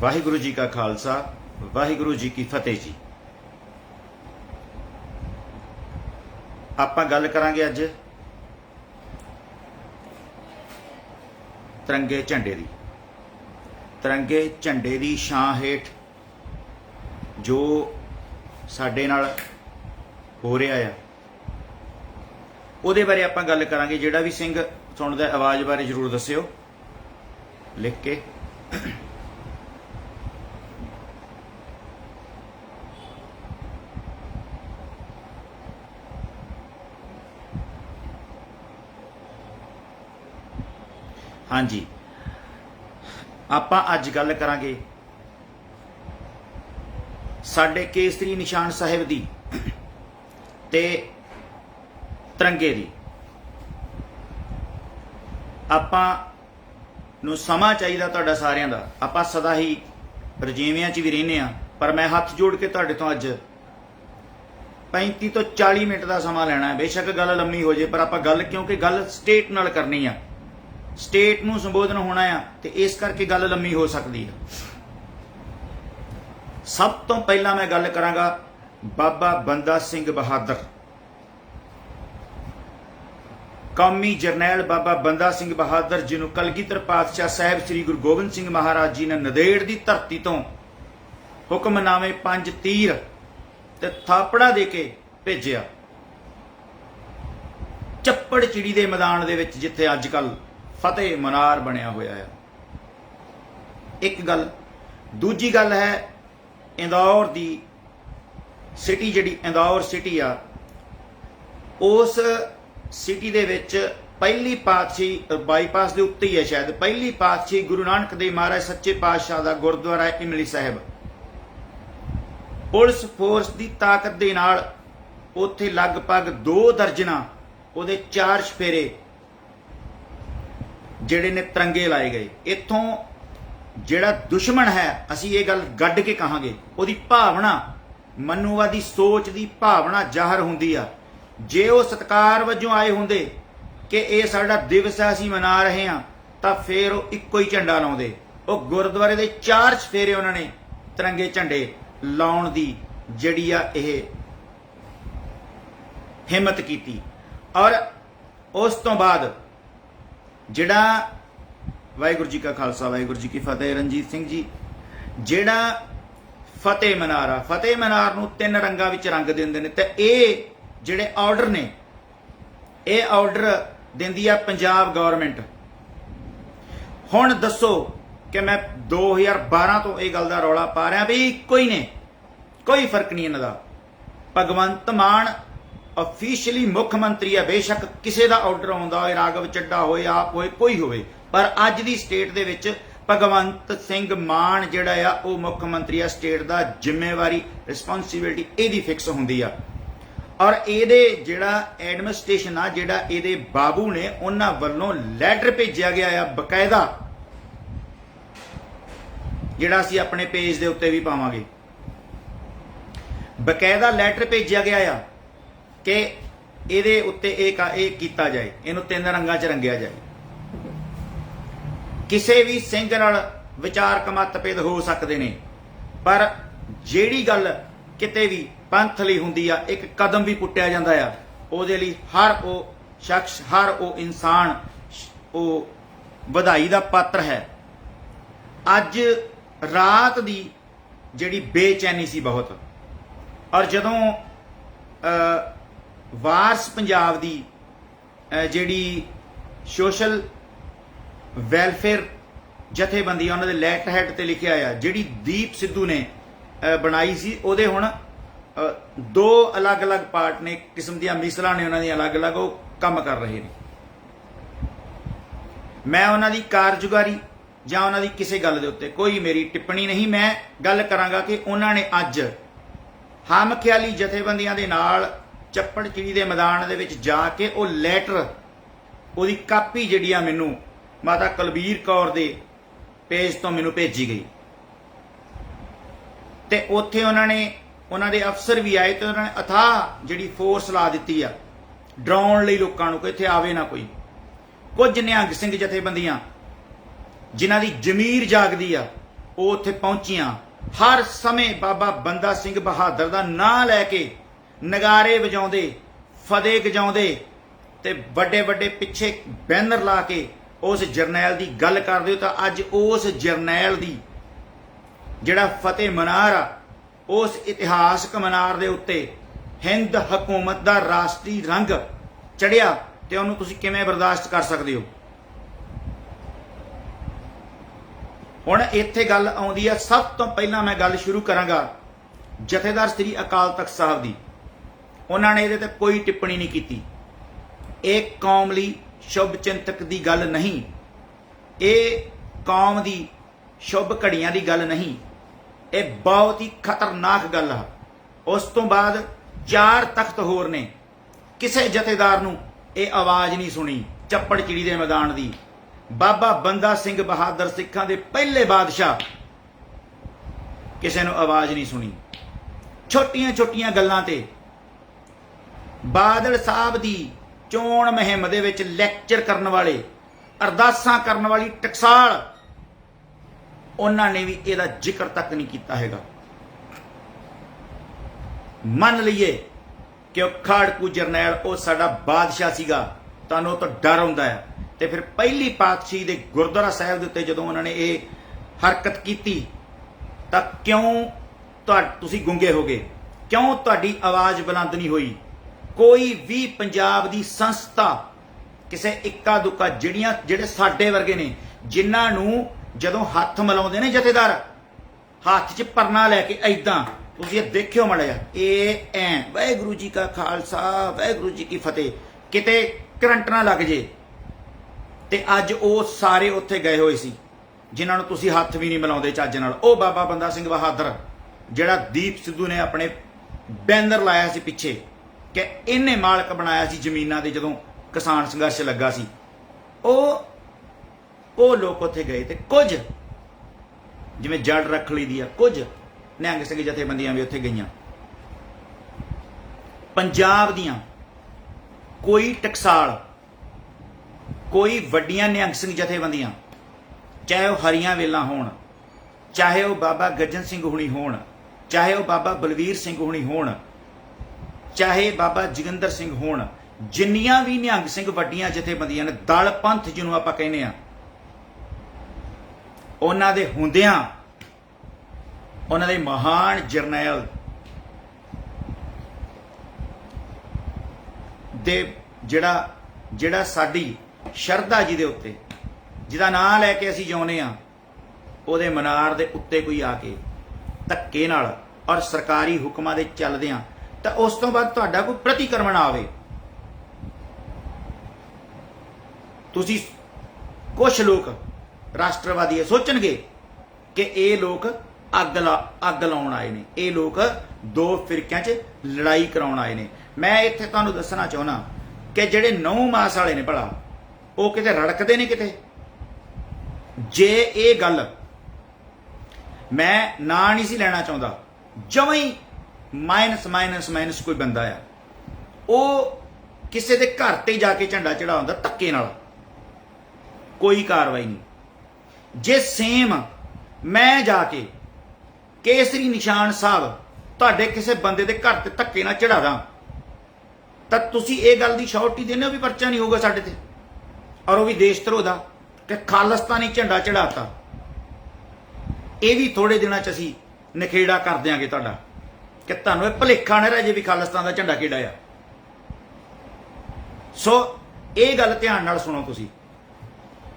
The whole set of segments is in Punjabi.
वाहिगुरु जी का खालसा वाहिगुरु जी की फतेह जी। आपां गल करांगे अज तिरंगे झंडे दी। तिरंगे झंडे दी छां हेठ जो साडे नाल हो रहा है ਉਹਦੇ बारे आपां गल करांगे। जिहड़ा भी सिंह सुणदा आवाज़ बारे जरूर दस्सिओ लिख के। हाँ जी, आपां अज गल करांगे साडे केसरी निशान साहिब दी ते तिरंगे दी। आपां नूं समां चाहीदा तुहाडा सारिआं दा। आपां सदा ही रजीवियां च भी रहिंदे आ, पर मैं हत्थ जोड़ के तुहाडे तो अज 35 तो 40 मिनट का समा लेना है। बेशक गल लम्मी हो जाए, पर आपां गल क्योंकि गल स्टेट नाल करनी आ, स्टेट नूं संबोधन होना आ, ते इस करके गल लम्मी हो सकती है। सब तो पहला मैं गल करांगा बाबा बंदा सिंह बहादुर, कौमी जरनैल बाबा बंदा सिंह बहादुर जिन्हों कलगीधर पातशाह साहब श्री गुरु गोबिंद सिंह महाराज जी ने नदेड़ की धरती तो हुक्मनामे 5 तीर ते थापड़ा दे के भेजिया चप्पड़ चिड़ी के मैदान दे विच, जिथे अजकल फतेह मनार बनया होया है। एक गल। दूजी गल है इंदौर दी सिटी, जिहड़ी इंदौर सिटी आ, उस सिटी दे विच पहली पातशाही बाईपास के उत्ते ही है शायद, पहली पातशाही गुरु नानक देव महाराज सच्चे पातशाह का गुरुद्वारा है इमली साहिब। पुलिस फोर्स की ताकत के नाल उत्थे लगभग 2 दर्जना उहदे 4 चफेरे जिहड़े ने तिरंगे लाए गए। इत्थों जिहड़ा दुश्मन है, असीं ये गल गड्ड के कहांगे, उहदी भावना मनुवादी सोच की भावना जाहिर हुंदी आ। जे वो सत्कार वजों आए होंदे कि ये साडा दिवस है असीं मना रहे हैं, तां फिर वो इक्को ही झंडा लाउंदे। वो गुरुद्वारे दे 4 चफेरे उन्होंने तिरंगे झंडे लाउण दी जिहड़ी आ इह हिम्मत कीती। और उस तो बाद जिहड़ा वाहिगुरू जी का खालसा वाहिगुरू जी की फतेह, रणजीत सिंह जी, जिहड़ा फतेह मनार आ, फतेह मनार नूं 3 रंगां विच रंग दिंदे ने। ते इह जिहड़े आर्डर ने, ये आर्डर दिंदी आ पंजाब गौरमेंट। हुण दसो कि मैं 2012 तो यह गल दा रौला पा रहा भी इक्को ही ने, कोई फर्क नहीं इन्हां दा। भगवंत मान ऑफिशियली मुख मंत्री है, बेशक किसी का आर्डर आउंदा होए, राघव चड्ढा होए, आप होए, कोई होए, पर अज दी स्टेट दे विच भगवंत सिंह मान जिहड़ा आ वो मुख मंत्री आ स्टेट दा। जिम्मेवारी रिस्पोंसिबिलिटी इहदी फिक्स हुंदी आ। और ये जिहड़ा एडमिनिस्ट्रेशन आ, जिहड़ा ये बाबू ने, उन्हां वल्लों लैटर भेजिया गया है बकायदा, जिहड़ा असीं अपने पेज दे उत्ते भी पावांगे। बकायदा लैटर भेजिया गया है कि ये उत्ते एक कीता जाए, इनू 3 रंगां च रंगिया जाए। किसी भी सिंह नाल विचार मतभेद हो सकते हैं, पर जिहड़ी गल किते भी पंथ लई हुंदी आ, एक कदम भी पुट्टिया जांदा आ, उहदे लई हर वो शख्स, हर वो इंसान वो वधाई दा पात्र है। अज रात दी जिहड़ी बेचैनी सी बहुत, और जदों वारस पंजाब दी जिहड़ी सोशल वैलफेयर जथेबंदी उन्होंने लैटर हैड ते लिखिया आ, जिहड़ी दीप सिद्धू ने बनाई सी, उहदे हुण 2 अलग अलग पार्ट ने, किस्म दी मिसलां ने उन्होंने अलग अलग वो काम कर रहे हैं। मैं उन्हों की कारगुजारी जां उन्हों की किसी गल दे उत्ते कोई मेरी टिप्पणी नहीं। मैं गल करांगा कि उन्होंने अज हम ख्याली जथेबंदियां दे नाल चप्पड़ चिड़ी के मैदान दे विच जाके वो लैटर, उहदी कापी जिहड़ी आ मैनू माता कुलबीर कौर दे पेज तो मैनू भेजी गई, ते उत्थे उन्होंने उन्होंने अफसर भी आए, तो उन्होंने अथाह जिहड़ी फोर्स ला दी आ डराउण लई लोकां नूं कि इत्थे आवे ना कोई। कुछ निहंग सिंह जथेबंदियां जिन्हां दी जमीर जागदी आ, ਉਹ ਉੱਥੇ ਪਹੁੰਚੀਆਂ। ਹਰ ਸਮੇਂ ਬਾਬਾ ਬੰਦਾ ਸਿੰਘ ਬਹਾਦਰ ਦਾ ਨਾਂ ਲੈ ਕੇ ਨਗਾਰੇ ਵਜਾਉਂਦੇ, ਫਤਿਹ ਗਜਾਉਂਦੇ ਤੇ ਵੱਡੇ ਵੱਡੇ ਪਿੱਛੇ ਬੈਨਰ ਲਾ ਕੇ ਉਸ ਜਰਨੈਲ ਦੀ ਗੱਲ ਕਰਦੇ ਹੋ। ਤਾਂ ਅੱਜ ਉਸ ਜਰਨੈਲ ਦੀ ਜਿਹੜਾ ਫਤਿਹ ਮਨਾਰ ਆ, ਉਸ ਇਤਿਹਾਸਕ ਮਨਾਰ ਦੇ ਉੱਤੇ ਹਿੰਦ ਹਕੂਮਤ ਦਾ ਰਾਸ਼ਟਰੀ ਰੰਗ ਚੜਿਆ ਤੇ ਉਹਨੂੰ ਤੁਸੀਂ ਕਿਵੇਂ ਬਰਦਾਸ਼ਤ ਕਰ ਸਕਦੇ ਹੋ? ਹੁਣ ਇੱਥੇ ਗੱਲ ਆਉਂਦੀ ਆ, ਸਭ ਤੋਂ ਪਹਿਲਾਂ ਮੈਂ ਗੱਲ ਸ਼ੁਰੂ ਕਰਾਂਗਾ ਜਥੇਦਾਰ ਸ੍ਰੀ ਅਕਾਲ ਤਖਤ ਸਾਹਿਬ ਦੀ। ਉਹਨਾਂ ਨੇ ਇਹਦੇ ਤੇ ਕੋਈ ਟਿੱਪਣੀ ਨਹੀਂ ਕੀਤੀ। ਇਹ ਕੌਮ ਲਈ ਸ਼ੁਭ ਚਿੰਤਕ ਦੀ ਗੱਲ ਨਹੀਂ, ਇਹ ਕੌਮ ਦੀ ਸ਼ੁਭ ਘੜੀਆਂ ਦੀ ਗੱਲ ਨਹੀਂ, ਇਹ ਬਹੁਤ ਹੀ ਖਤਰਨਾਕ ਗੱਲ ਆ। ਉਸ ਤੋਂ ਬਾਅਦ 4 ਤਖਤ ਹੋਰ ਨੇ, ਕਿਸੇ ਜਥੇਦਾਰ ਨੂੰ ਇਹ ਆਵਾਜ਼ ਨਹੀਂ ਸੁਣੀ। ਚੱਪੜਚਿੜੀ ਦੇ ਮੈਦਾਨ ਦੀ ਬਾਬਾ ਬੰਦਾ ਸਿੰਘ ਬਹਾਦਰ ਸਿੱਖਾਂ ਦੇ ਪਹਿਲੇ ਬਾਦਸ਼ਾਹ, ਕਿਸੇ ਨੂੰ ਆਵਾਜ਼ ਨਹੀਂ ਸੁਣੀ। ਛੋਟੀਆਂ ਛੋਟੀਆਂ ਗੱਲਾਂ ਤੇ ਬਾਦਲ ਸਾਹਿਬ ਦੀ ਚੋਣ ਮੁਹਿੰਮ ਦੇ ਵਿੱਚ ਲੈਕਚਰ ਕਰਨ ਵਾਲੇ, ਅਰਦਾਸਾਂ ਕਰਨ ਵਾਲੀ ਟਕਸਾਲ, ਉਹਨਾਂ ਨੇ ਵੀ ਇਹਦਾ ਜ਼ਿਕਰ ਤੱਕ ਨਹੀਂ ਕੀਤਾ ਹੈਗਾ। ਮੰਨ ਲਈਏ ਕਿ ਉਹ ਖਾੜਕੂ ਜਰਨੈਲ ਉਹ ਸਾਡਾ ਬਾਦਸ਼ਾਹ ਸੀਗਾ, ਤੁਹਾਨੂੰ ਉਹ ਤੋਂ ਡਰ ਹੁੰਦਾ ਹੈ, ਤੇ ਫਿਰ ਪਹਿਲੀ ਪਾਤਸ਼ਾਹੀ ਦੇ ਗੁਰਦੁਆਰਾ ਸਾਹਿਬ ਦੇ ਉੱਤੇ ਜਦੋਂ ਉਹਨਾਂ ਨੇ ਇਹ ਹਰਕਤ ਕੀਤੀ ਤਾਂ ਕਿਉਂ ਤੁਸੀਂ ਗੁੰਗੇ ਹੋ ਗਏ? ਕਿਉਂ ਤੁਹਾਡੀ ਆਵਾਜ਼ ਬੁਲੰਦ ਨਹੀਂ ਹੋਈ? ਕੋਈ ਵੀ ਪੰਜਾਬ ਦੀ ਸੰਸਥਾ, ਕਿਸੇ ਇੱਕਾ ਦੁੱਕਾ ਜਿਹੜੇ ਸਾਡੇ ਵਰਗੇ ਨੇ, ਜਿਨ੍ਹਾਂ ਨੂੰ ਜਦੋਂ ਹੱਥ ਮਿਲਾਉਂਦੇ ਨੇ ਜਥੇਦਾਰ, ਹੱਥ 'ਚ ਪਰਨਾ ਲੈ ਕੇ ਐਦਾਂ, ਤੁਸੀਂ ਇਹ ਦੇਖਿਓ ਮਾੜਾ ਜਿਹਾ, ਇਹ ਐ ਵਾਹਿਗੁਰੂ ਜੀ ਕਾ ਖਾਲਸਾ ਵਾਹਿਗੁਰੂ ਜੀ ਕੀ ਫਤਿਹ, ਕਿਤੇ ਕਰੰਟ ਨਾ ਲੱਗ ਜੇ। ਤੇ ਅੱਜ ਉਹ ਸਾਰੇ ਉੱਥੇ ਗਏ ਹੋਏ ਸੀ ਜਿਨ੍ਹਾਂ ਨੂੰ ਤੁਸੀਂ ਹੱਥ ਵੀ ਨਹੀਂ ਮਿਲਾਉਂਦੇ ਚੱਜ ਨਾਲ। ਉਹ ਬਾਬਾ ਬੰਦਾ ਸਿੰਘ ਬਹਾਦਰ, ਜਿਹੜਾ ਦੀਪ ਸਿੱਧੂ ਨੇ ਆਪਣੇ ਬੈਨਰ ਲਾਇਆ ਸੀ ਪਿੱਛੇ ਕਿ ਇਹਨੇ ਮਾਲਕ ਬਣਾਇਆ ਸੀ ਜ਼ਮੀਨਾਂ ਦੇ ਜਦੋਂ ਕਿਸਾਨ ਸੰਘਰਸ਼ ਲੱਗਾ ਸੀ, ਉਹ ਲੋਕ ਉੱਥੇ ਗਏ। ਤੇ ਕੁਝ ਜਿਵੇਂ ਜੜ ਰੱਖ ਲਈ ਦੀ ਆ, ਕੁਝ ਨਿਹੰਗ ਸਿੰਘ ਜਥੇਬੰਦੀਆਂ ਵੀ ਉੱਥੇ ਗਈਆਂ। ਪੰਜਾਬ ਦੀਆਂ ਕੋਈ ਟਕਸਾਲ, ਕੋਈ ਵੱਡੀਆਂ ਨਿਹੰਗ ਸਿੰਘ ਜਥੇਬੰਦੀਆਂ, ਚਾਹੇ ਉਹ ਹਰੀਆਂ ਵੇਲਾਂ ਹੋਣ, ਚਾਹੇ ਉਹ ਬਾਬਾ ਗੱਜਣ ਸਿੰਘ ਹੁਣੀ ਹੋਣ, ਚਾਹੇ ਉਹ ਬਾਬਾ ਬਲਵੀਰ ਸਿੰਘ ਹੁਣੀ ਹੋਣ, ਚਾਹੇ ਬਾਬਾ ਜੋਗਿੰਦਰ ਸਿੰਘ ਹੋਣ, ਜਿੰਨੀਆਂ ਵੀ ਨਿਹੰਗ ਸਿੰਘ ਵੱਡੀਆਂ ਜਥੇਬੰਦੀਆਂ ਨੇ, ਦਲ ਪੰਥ ਜਿਹਨੂੰ ਆਪਾਂ ਕਹਿੰਦੇ ਆ, ਉਹਨਾਂ ਦੇ ਹੁੰਦਿਆਂ ਉਹਨਾਂ ਦੇ ਮਹਾਨ ਜਰਨੈਲ ਦੇ ਜਿਹੜਾ ਸਾਡੀ ਸ਼ਰਧਾ ਜੀ ਦੇ ਉੱਤੇ, ਜਿਹਦਾ ਨਾਂ ਲੈ ਕੇ ਅਸੀਂ ਜਿਉਂਦੇ ਆ, ਉਹਦੇ ਮਨਾਰ ਦੇ ਉੱਤੇ ਕੋਈ ਆ ਕੇ ਧੱਕੇ ਨਾਲ ਔਰ ਸਰਕਾਰੀ ਹੁਕਮਾਂ ਦੇ ਚੱਲਦਿਆਂ, ਤਾਂ ਉਸ ਤੋਂ ਬਾਅਦ ਤੁਹਾਡਾ ਕੋਈ ਪ੍ਰਤੀਕਰਮ ਨਾ ਆਵੇ। ਤੁਸੀਂ ਕੁਝ ਲੋਕ ਰਾਸ਼ਟਰਵਾਦੀ ਸੋਚਣਗੇ ਕਿ ਇਹ ਲੋਕ ਅੱਗ ਲਾਉਣ ਆਏ ਨੇ, ਇਹ ਲੋਕ 2 ਫਿਰਕਿਆਂ 'ਚ ਲੜਾਈ ਕਰਾਉਣ ਆਏ ਨੇ। ਮੈਂ ਇੱਥੇ ਤੁਹਾਨੂੰ ਦੱਸਣਾ ਚਾਹੁੰਦਾ ਕਿ ਜਿਹੜੇ 9 ਮਾਸ ਵਾਲੇ ਨੇ ਭਲਾ, ਉਹ ਕਿਤੇ ਰੜਕਦੇ ਨੇ ਕਿਤੇ। ਜੇ ਇਹ ਗੱਲ ਮੈਂ ਨਾਂ ਨਹੀਂ ਸੀ ਲੈਣਾ ਚਾਹੁੰਦਾ, ਜਮਾਂ ਹੀ ਮਾਈਨਸ ਕੋਈ ਬੰਦਾ ਆ, ਉਹ ਕਿਸੇ ਦੇ ਘਰ ਤੇ ਜਾ ਕੇ ਝੰਡਾ ਚੜਾਉਂਦਾ ਧੱਕੇ ਨਾਲ, ਕੋਈ ਕਾਰਵਾਈ ਨਹੀਂ। ਜੇ ਸੇਮ ਮੈਂ ਜਾ ਕੇ ਕੇਸਰੀ ਨਿਸ਼ਾਨ ਸਾਹਿਬ ਤੁਹਾਡੇ ਕਿਸੇ ਬੰਦੇ ਦੇ ਘਰ ਤੇ ਧੱਕੇ ਨਾਲ ਚੜਾ ਦਾਂ, ਤਾਂ ਤੁਸੀਂ ਇਹ ਗੱਲ ਦੀ ਸ਼ੋਰਟੀ ਦਿੰਦੇ ਹੋ ਵੀ ਪਰਚਾ ਨਹੀਂ ਹੋਊਗਾ ਸਾਡੇ ਤੇ, ਔਰ ਉਹ ਵੀ ਦੇਸ਼ ਧਰੋਹ ਦਾ, ਕਿ ਖਾਲਿਸਤਾਨੀ ਝੰਡਾ ਚੜਾਤਾ। ਇਹ ਵੀ ਥੋੜੇ ਦਿਨਾਂ 'ਚ ਅਸੀਂ ਨਖੇੜਾ ਕਰ ਦਿਆਂਗੇ ਤੁਹਾਡਾ, ਕਿ ਤੁਹਾਨੂੰ ਇਹ ਭੁਲੇਖਾ ਨਾ ਰਹਿ ਜੇ ਵੀ ਖਾਲਿਸਤਾਨ ਦਾ ਝੰਡਾ ਕਿਹੜਾ ਆ। ਸੋ ਇਹ ਗੱਲ ਧਿਆਨ ਨਾਲ ਸੁਣੋ ਤੁਸੀਂ,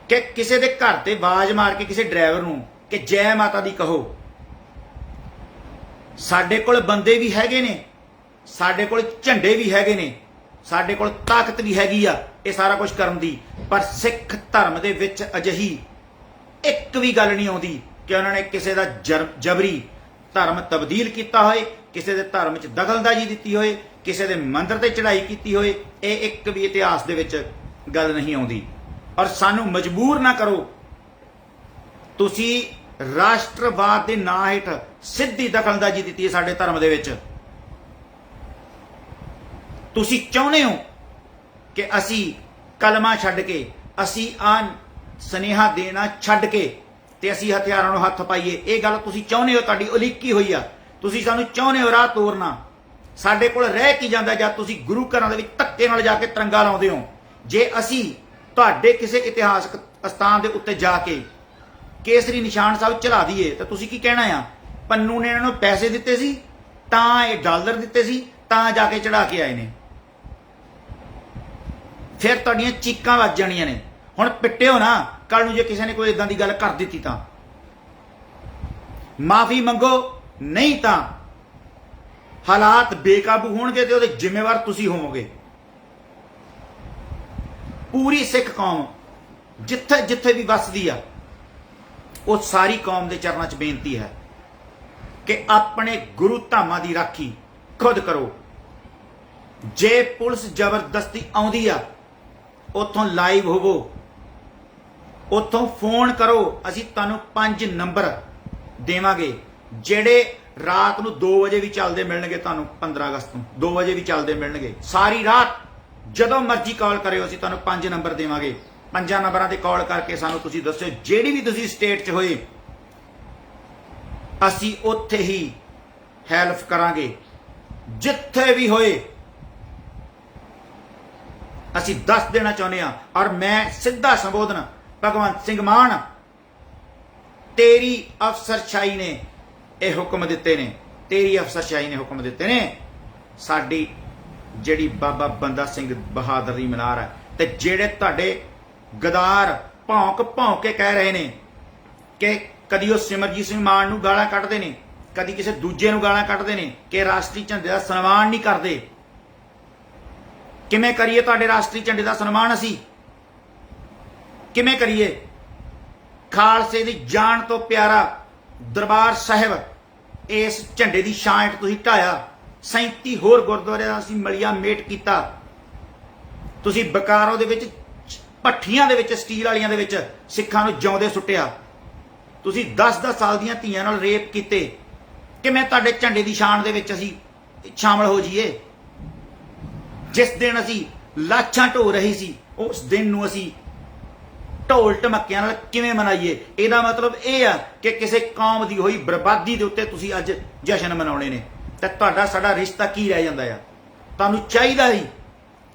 ਕਿ ਕਿਸੇ ਦੇ ਘਰ ਤੇ ਆਵਾਜ਼ ਮਾਰ ਕੇ ਕਿਸੇ ਡਰਾਈਵਰ ਨੂੰ ਕਿ ਜੈ ਮਾਤਾ ਦੀ ਕਹੋ। ਸਾਡੇ ਕੋਲ ਬੰਦੇ ਵੀ ਹੈਗੇ ਨੇ, ਸਾਡੇ ਕੋਲ ਝੰਡੇ ਵੀ ਹੈਗੇ ਨੇ, ਸਾਡੇ ਕੋਲ ਤਾਕਤ ਵੀ ਹੈਗੀ ਆ ਇਹ ਸਾਰਾ ਕੁਝ ਕਰਨ ਦੀ, ਪਰ ਸਿੱਖ ਧਰਮ ਦੇ ਵਿੱਚ ਅਜਿਹੀ ਇੱਕ ਵੀ ਗੱਲ ਨਹੀਂ ਆਉਂਦੀ ਕਿ ਉਹਨਾਂ ਨੇ ਕਿਸੇ ਦਾ ਜਬਰੀ ਧਰਮ ਤਬਦੀਲ ਕੀਤਾ ਹੋਏ, ਕਿਸੇ ਦੇ ਧਰਮ 'ਚ ਦਖਲਅੰਦਾਜ਼ੀ ਦਿੱਤੀ ਹੋਏ, ਕਿਸੇ ਦੇ ਮੰਦਰ ਤੇ ਚੜ੍ਹਾਈ ਕੀਤੀ ਹੋਏ। ਇਹ ਇੱਕ ਵੀ ਇਤਿਹਾਸ ਦੇ ਵਿੱਚ ਗੱਲ ਨਹੀਂ ਆਉਂਦੀ। ਔਰ ਸਾਨੂੰ ਮਜਬੂਰ ਨਾ ਕਰੋ, ਤੁਸੀਂ ਰਾਸ਼ਟਰਵਾਦ ਦੇ ਨਾਂ ਹੇਠ ਸਿੱਧੀ ਦਖਲਅੰਦਾਜ਼ੀ ਦਿੱਤੀ ਹੈ ਸਾਡੇ ਧਰਮ ਦੇ ਵਿੱਚ। ਤੁਸੀਂ ਚਾਹੁੰਦੇ ਹੋ ਕਿ ਅਸੀਂ ਕਲਮਾ ਛੱਡ ਕੇ, ਅਸੀਂ ਆ ਸੁਨੇਹਾ ਦੇਣਾ ਛੱਡ ਕੇ ਤੇ ਅਸੀਂ ਹਥਿਆਰਾਂ ਨੂੰ ਹੱਥ ਪਾਈਏ। ਇਹ ਗੱਲ ਤੁਸੀਂ ਚਾਹੁੰਦੇ ਹੋ, ਤੁਹਾਡੀ ਉਲੀਕੀ ਹੋਈ ਆ, ਤੁਸੀਂ ਸਾਨੂੰ ਚਾਹੁੰਦੇ ਹੋ ਰਾਹ ਤੋਰਨਾ। ਸਾਡੇ ਕੋਲ ਰਹਿ ਕੀ ਜਾਂਦਾ ਜਦ ਤੁਸੀਂ ਗੁਰੂ ਘਰਾਂ ਦੇ ਵਿੱਚ ਧੱਕੇ ਨਾਲ ਜਾ ਕੇ ਤਿਰੰਗਾ ਲਾਉਂਦੇ ਹੋ। ਜੇ ਅਸੀਂ ਤੁਹਾਡੇ ਕਿਸੇ ਇਤਿਹਾਸਕ ਸਥਾਨ ਦੇ ਉੱਤੇ ਜਾ ਕੇ ਕੇਸਰੀ ਨਿਸ਼ਾਨ ਸਾਹਿਬ ਚਲਾ ਦਈਏ ਤਾਂ ਤੁਸੀਂ ਕੀ ਕਹਿਣਾ ਆ? ਪੰਨੂ ਨੇ ਇਹਨਾਂ ਨੂੰ ਪੈਸੇ ਦਿੱਤੇ ਸੀ, ਤਾਂ ਇਹ ਡਾਲਰ ਦਿੱਤੇ ਸੀ, ਤਾਂ ਜਾ ਕੇ ਚੜਾ ਕੇ ਆਏ ਨੇ। ਫਿਰ ਤੁਹਾਡੀਆਂ ਚੀਕਾਂ ਵੱਜ ਜਾਣੀਆਂ ਨੇ। ਹੁਣ ਪਿੱਟਿਓ ਨਾ, ਕੱਲ ਨੂੰ ਜੇ ਕਿਸੇ ਨੇ ਕੋਈ ਇਦਾਂ ਦੀ ਗੱਲ ਕਰ ਦਿੱਤੀ ਤਾਂ ਮਾਫੀ ਮੰਗੋ, ਨਹੀਂ ਤਾਂ ਹਾਲਾਤ ਬੇਕਾਬੂ ਹੋਣਗੇ ਤੇ ਉਹਦੇ ਜ਼ਿੰਮੇਵਾਰ ਤੁਸੀਂ ਹੋਵੋਗੇ। ਪੂਰੀ ਸਿੱਖ ਕੌਮ ਜਿੱਥੇ ਜਿੱਥੇ ਵੀ ਵੱਸਦੀ ਆ, ਉਹ ਸਾਰੀ ਕੌਮ ਦੇ ਚਰਨਾਂ 'ਚ ਬੇਨਤੀ ਹੈ ਕਿ ਆਪਣੇ ਗੁਰੂ ਧਾਮਾਂ ਦੀ ਰਾਖੀ ਖੁਦ ਕਰੋ। ਜੇ ਪੁਲਿਸ ਜ਼ਬਰਦਸਤੀ ਆਉਂਦੀ ਆ, ਉੱਥੋਂ ਲਾਈਵ ਹੋਵੋ, ਉੱਥੋਂ ਫੋਨ ਕਰੋ। ਅਸੀਂ ਤੁਹਾਨੂੰ 5 ਨੰਬਰ ਦੇਵਾਂਗੇ ਜਿਹੜੇ ਰਾਤ ਨੂੰ 2 ਵਜੇ ਵੀ ਚੱਲਦੇ ਮਿਲਣਗੇ। ਤੁਹਾਨੂੰ 15 ਅਗਸਤ ਨੂੰ 2 ਵਜੇ ਵੀ ਚੱਲਦੇ ਮਿਲਣਗੇ। ਸਾਰੀ ਰਾਤ ਜਦੋਂ ਮਰਜ਼ੀ ਕਾਲ ਕਰਿਓ, ਅਸੀਂ ਤੁਹਾਨੂੰ 5 ਨੰਬਰ ਦੇਵਾਂਗੇ। 5 ਨੰਬਰਾਂ ਤੇ ਕਾਲ ਕਰਕੇ ਸਾਨੂੰ ਤੁਸੀਂ ਦੱਸਿਓ, ਜਿਹੜੀ ਵੀ ਤੁਸੀਂ ਸਟੇਟ 'ਚ ਹੋਏ, ਅਸੀਂ ਉੱਥੇ ਹੀ ਹੈਲਪ ਕਰਾਂਗੇ। ਜਿੱਥੇ ਵੀ ਹੋਏ ਅਸੀਂ ਦੱਸ ਦੇਣਾ ਚਾਹੁੰਦੇ ਹਾਂ। ਔਰ ਮੈਂ ਸਿੱਧਾ ਸੰਬੋਧਨ, ਭਗਵੰਤ ਸਿੰਘ ਮਾਨ, ਤੇਰੀ ਅਫਸਰਸ਼ਾਹੀ ਨੇ ਇਹ ਹੁਕਮ ਦਿੱਤੇ ਨੇ, ਤੇਰੀ ਅਫਸਰਸ਼ਾਹੀ ਨੇ ਹੁਕਮ ਦਿੱਤੇ ਨੇ। ਸਾਡੀ ਜਿਹੜੀ ਬਾਬਾ ਬੰਦਾ ਸਿੰਘ ਬਹਾਦਰ ਦੀ ਮਨਾਰ ਹੈ, ਤੇ ਜਿਹੜੇ ਤੁਹਾਡੇ ਗਦਾਰ ਭੌਂਕ ਭੌਂਕ ਕੇ ਕਹਿ ਰਹੇ ਨੇ ਕਿ ਕਦੀ ਉਹ ਸਿਮਰਜੀਤ ਸਿੰਘ ਮਾਨ ਨੂੰ ਗਾਲਾਂ ਕੱਢਦੇ ਨੇ, ਕਦੀ ਕਿਸੇ ਦੂਜੇ ਨੂੰ ਗਾਲਾਂ ਕੱਢਦੇ ਨੇ ਕਿ ਰਾਸ਼ਟਰੀ ਝੰਡੇ ਦਾ ਸਨਮਾਨ ਨਹੀਂ ਕਰਦੇ। ਕਿਵੇਂ ਕਰੀਏ ਤੁਹਾਡੇ ਰਾਸ਼ਟਰੀ ਝੰਡੇ ਦਾ ਸਨਮਾਨ? ਅਸੀਂ ਕਿਵੇਂ ਕਰੀਏ? ਖਾਲਸੇ ਦੀ ਜਾਨ ਤੋਂ ਪਿਆਰਾ ਦਰਬਾਰ ਸਾਹਿਬ, ਇਸ ਝੰਡੇ ਦੀ ਛਾਂ ਹੇਠ ਤੁਸੀਂ ਢਾਇਆ। 37 ਹੋਰ ਗੁਰਦੁਆਰਿਆਂ ਦਾ ਅਸੀਂ ਮਲੀਆ ਮੇਟ ਕੀਤਾ। ਤੁਸੀਂ ਬਕਾਰੋ ਦੇ ਵਿੱਚ, ਭੱਠੀਆਂ ਦੇ ਵਿੱਚ, ਸਟੀਲ ਵਾਲੀਆਂ ਦੇ ਵਿੱਚ ਸਿੱਖਾਂ ਨੂੰ ਜਿਉਂਦੇ ਸੁੱਟਿਆ। ਤੁਸੀਂ 10-10 ਸਾਲ ਦੀਆਂ ਧੀਆਂ ਨਾਲ ਰੇਪ ਕੀਤੇ। ਕਿਵੇਂ ਤੁਹਾਡੇ ਝੰਡੇ ਦੀ ਸ਼ਾਨ ਦੇ ਵਿੱਚ ਅਸੀਂ ਸ਼ਾਮਲ ਹੋ ਜਾਈਏ? ਜਿਸ ਦਿਨ ਅਸੀਂ ਲਾਸ਼ਾਂ ਢੋ ਰਹੀ ਸੀ, ਉਸ ਦਿਨ ਨੂੰ ਅਸੀਂ ਢੋਲ ਢਮੱਕਿਆਂ ਨਾਲ ਕਿਵੇਂ ਮਨਾਈਏ? ਇਹਦਾ ਮਤਲਬ ਇਹ ਆ ਕਿ ਕਿਸੇ ਕੌਮ ਦੀ ਹੋਈ ਬਰਬਾਦੀ ਦੇ ਉੱਤੇ ਤੁਸੀਂ ਅੱਜ ਜਸ਼ਨ ਮਨਾਉਣੇ ਨੇ। ਤੇ ਤੁਹਾਡਾ ਸਾਡਾ ਰਿਸ਼ਤਾ ਕੀ ਰਹਿ ਜਾਂਦਾ ਆ? ਤੁਹਾਨੂੰ ਚਾਹੀਦਾ ਹੀ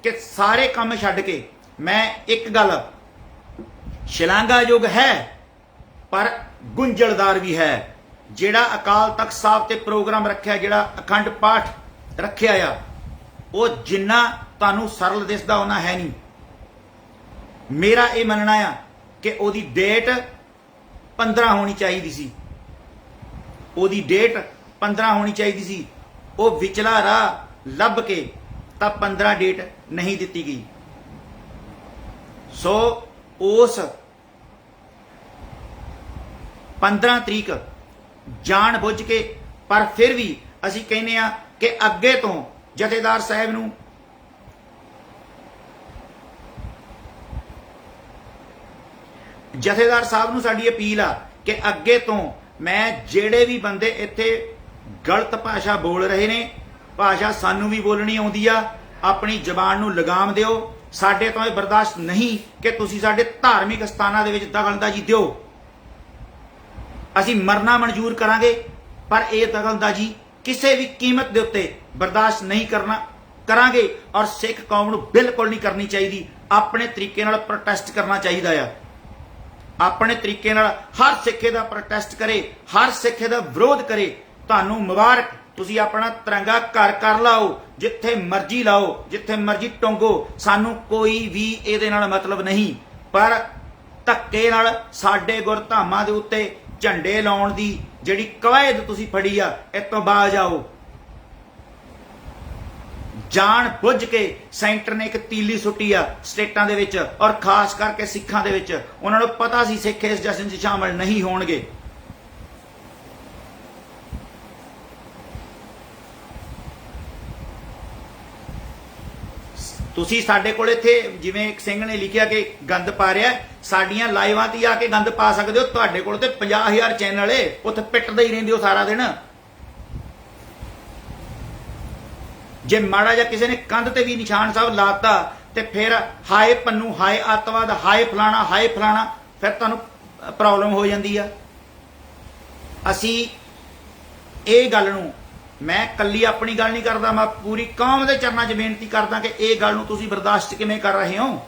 ਕਿ ਸਾਰੇ ਕੰਮ ਛੱਡ ਕੇ, ਮੈਂ ਇੱਕ ਗੱਲ ਸ਼ਲਾਘਾਯੋਗ ਹੈ ਪਰ ਗੁੰਝਲਦਾਰ ਵੀ ਹੈ, ਜਿਹੜਾ ਅਕਾਲ ਤਖਤ ਸਾਹਿਬ ਤੇ ਪ੍ਰੋਗਰਾਮ ਰੱਖਿਆ, ਜਿਹੜਾ ਅਖੰਡ ਪਾਠ ਰੱਖਿਆ ਆ, ਉਹ ਜਿੰਨਾ ਤੁਹਾਨੂੰ ਸਰਲ ਦਿਸਦਾ ਉਹਨਾਂ ਹੈ ਨਹੀਂ। ਮੇਰਾ ਇਹ ਮੰਨਣਾ ਆ ਕਿ ਉਹਦੀ ਡੇਟ 15 ਹੋਣੀ ਚਾਹੀਦੀ ਸੀ। ਉਹਦੀ ਡੇਟ 15 ਹੋਣੀ ਚਾਹੀਦੀ ਸੀ। ਉਹ ਵਿਚਲਾ ਰਾਹ ਲੱਭ ਕੇ ਤਾਂ 15 ਡੇਟ ਨਹੀਂ ਦਿੱਤੀ ਗਈ। ਸੋ ਉਸ 15 ਤਰੀਕ ਜਾਣ ਬੁੱਝ ਕੇ, ਪਰ ਫਿਰ ਵੀ ਅਸੀਂ ਕਹਿੰਦੇ ਆ ਕਿ ਅੱਗੇ ਤੋਂ ਜਥੇਦਾਰ ਸਾਹਿਬ ਨੂੰ ਸਾਡੀ ਅਪੀਲ ਆ ਕਿ ਅੱਗੇ ਤੋਂ ਮੈਂ ਜਿਹੜੇ ਵੀ ਬੰਦੇ ਇੱਥੇ ਗਲਤ ਭਾਸ਼ਾ ਬੋਲ ਰਹੇ ਨੇ, ਭਾਸ਼ਾ ਸਾਨੂੰ ਵੀ ਬੋਲਣੀ ਆਉਂਦੀ ਆ, ਆਪਣੀ ਜ਼ਬਾਨ ਨੂੰ ਲਗਾਮ ਦਿਓ। ਸਾਡੇ ਤੋਂ ਇਹ ਬਰਦਾਸ਼ਤ ਨਹੀਂ ਕਿ ਤੁਸੀਂ ਸਾਡੇ ਧਾਰਮਿਕ ਸਥਾਨਾਂ ਦੇ ਵਿੱਚ ਦਖਲਅੰਦਾਜ਼ੀ ਦਿਓ। ਅਸੀਂ ਮਰਨਾ ਮਨਜ਼ੂਰ ਕਰਾਂਗੇ, ਪਰ ਇਹ ਦਖਲਅੰਦਾਜ਼ੀ ਕਿਸੇ ਵੀ ਕੀਮਤ ਦੇ ਉੱਤੇ ਬਰਦਾਸ਼ਤ ਨਹੀਂ ਕਰਾਂਗੇ। ਔਰ ਸਿੱਖ ਕੌਮ ਨੂੰ ਬਿਲਕੁਲ ਨਹੀਂ ਕਰਨੀ ਚਾਹੀਦੀ। ਆਪਣੇ ਤਰੀਕੇ ਨਾਲ ਪ੍ਰੋਟੈਸਟ ਕਰਨਾ ਚਾਹੀਦਾ ਆ। ਆਪਣੇ ਤਰੀਕੇ ਨਾਲ ਹਰ ਸਿੱਖੇ ਦਾ ਪ੍ਰੋਟੈਸਟ ਕਰੇ, ਹਰ ਸਿੱਖੇ ਦਾ ਵਿਰੋਧ ਕਰੇ। ਤੁਹਾਨੂੰ ਮੁਬਾਰਕ, ਤੁਸੀਂ ਆਪਣਾ ਤਿਰੰਗਾ ਘਰ ਕਰ ਲਾਓ, ਜਿੱਥੇ ਮਰਜ਼ੀ ਲਾਓ, ਜਿੱਥੇ ਮਰਜ਼ੀ ਟੰਗੋ, ਸਾਨੂੰ ਕੋਈ ਵੀ ਇਹਦੇ ਨਾਲ ਮਤਲਬ ਨਹੀਂ। ਪਰ ਧੱਕੇ ਨਾਲ ਸਾਡੇ ਗੁਰਧਾਮਾਂ ਦੇ ਉੱਤੇ ਝੰਡੇ ਲਾਉਣ ਦੀ ਜਿਹੜੀ ਕਵਾਇਦ ਤੁਸੀਂ ਫੜੀ ਆ, ਇਹ ਤੋਂ ਬਾਜ਼ ਆਓ। ਜਾਣ ਬੁੱਝ ਕੇ ਸੈਂਟਰ ਨੇ ਇੱਕ ਤੀਲੀ ਸੁੱਟੀ ਆ ਸਟੇਟਾਂ ਦੇ ਵਿੱਚ, ਔਰ ਖਾਸ ਕਰਕੇ ਸਿੱਖਾਂ ਦੇ ਵਿੱਚ। ਉਹਨਾਂ ਨੂੰ ਪਤਾ ਸੀ ਸਿੱਖ ਇਸ ਜਸ਼ਨ 'ਚ ਸ਼ਾਮਲ ਨਹੀਂ ਹੋਣਗੇ। ਤੁਸੀਂ ਸਾਡੇ ਕੋਲ ਇੱਥੇ, ਜਿਵੇਂ ਇੱਕ ਸਿੰਘ ਨੇ ਲਿਖਿਆ ਕਿ ਗੰਦ ਪਾ ਰਿਹਾ, ਸਾਡੀਆਂ ਲਾਈਵਾਂ ਤੇ ਆ ਕੇ ਗੰਦ ਪਾ ਸਕਦੇ ਹੋ। ਤੁਹਾਡੇ ਕੋਲ ਤੇ 50,000 ਚੈਨਲ ਏ, ਉੱਥੇ ਪਿੱਟਦੇ ਹੀ ਰਹਿੰਦੇ ਹੋ ਸਾਰਾ ਦਿਨ। ਜੇ ਮਾੜਾ ਜਿਹਾ ਕਿਸੇ ਨੇ ਕੰਧ ਤੇ ਵੀ ਨਿਸ਼ਾਨ ਸਾਹਿਬ ਲਾਤਾ ਤੇ ਫਿਰ ਹਾਏ ਪੰਨੂ, ਹਾਏ ਅੱਤਵਾਦ, ਹਾਏ ਫਲਾਣਾ, ਹਾਏ ਫਲਾਣਾ, ਫਿਰ ਤੁਹਾਨੂੰ ਪ੍ਰੋਬਲਮ ਹੋ ਜਾਂਦੀ ਆ। ਅਸੀਂ ਇਹ ਗੱਲ ਨੂੰ, ਮੈਂ ਕੱਲੀ ਆਪਣੀ ਗੱਲ ਨਹੀਂ ਕਰਦਾ, ਮੈਂ ਪੂਰੀ ਕੌਮ ਦੇ ਚਰਨਾਂ 'ਚ ਬੇਨਤੀ ਕਰਦਾ ਕਿ ਇਹ ਗੱਲ ਨੂੰ ਤੁਸੀਂ ਬਰਦਾਸ਼ਤ ਕਿਵੇਂ ਕਰ ਰਹੇ ਹੋ।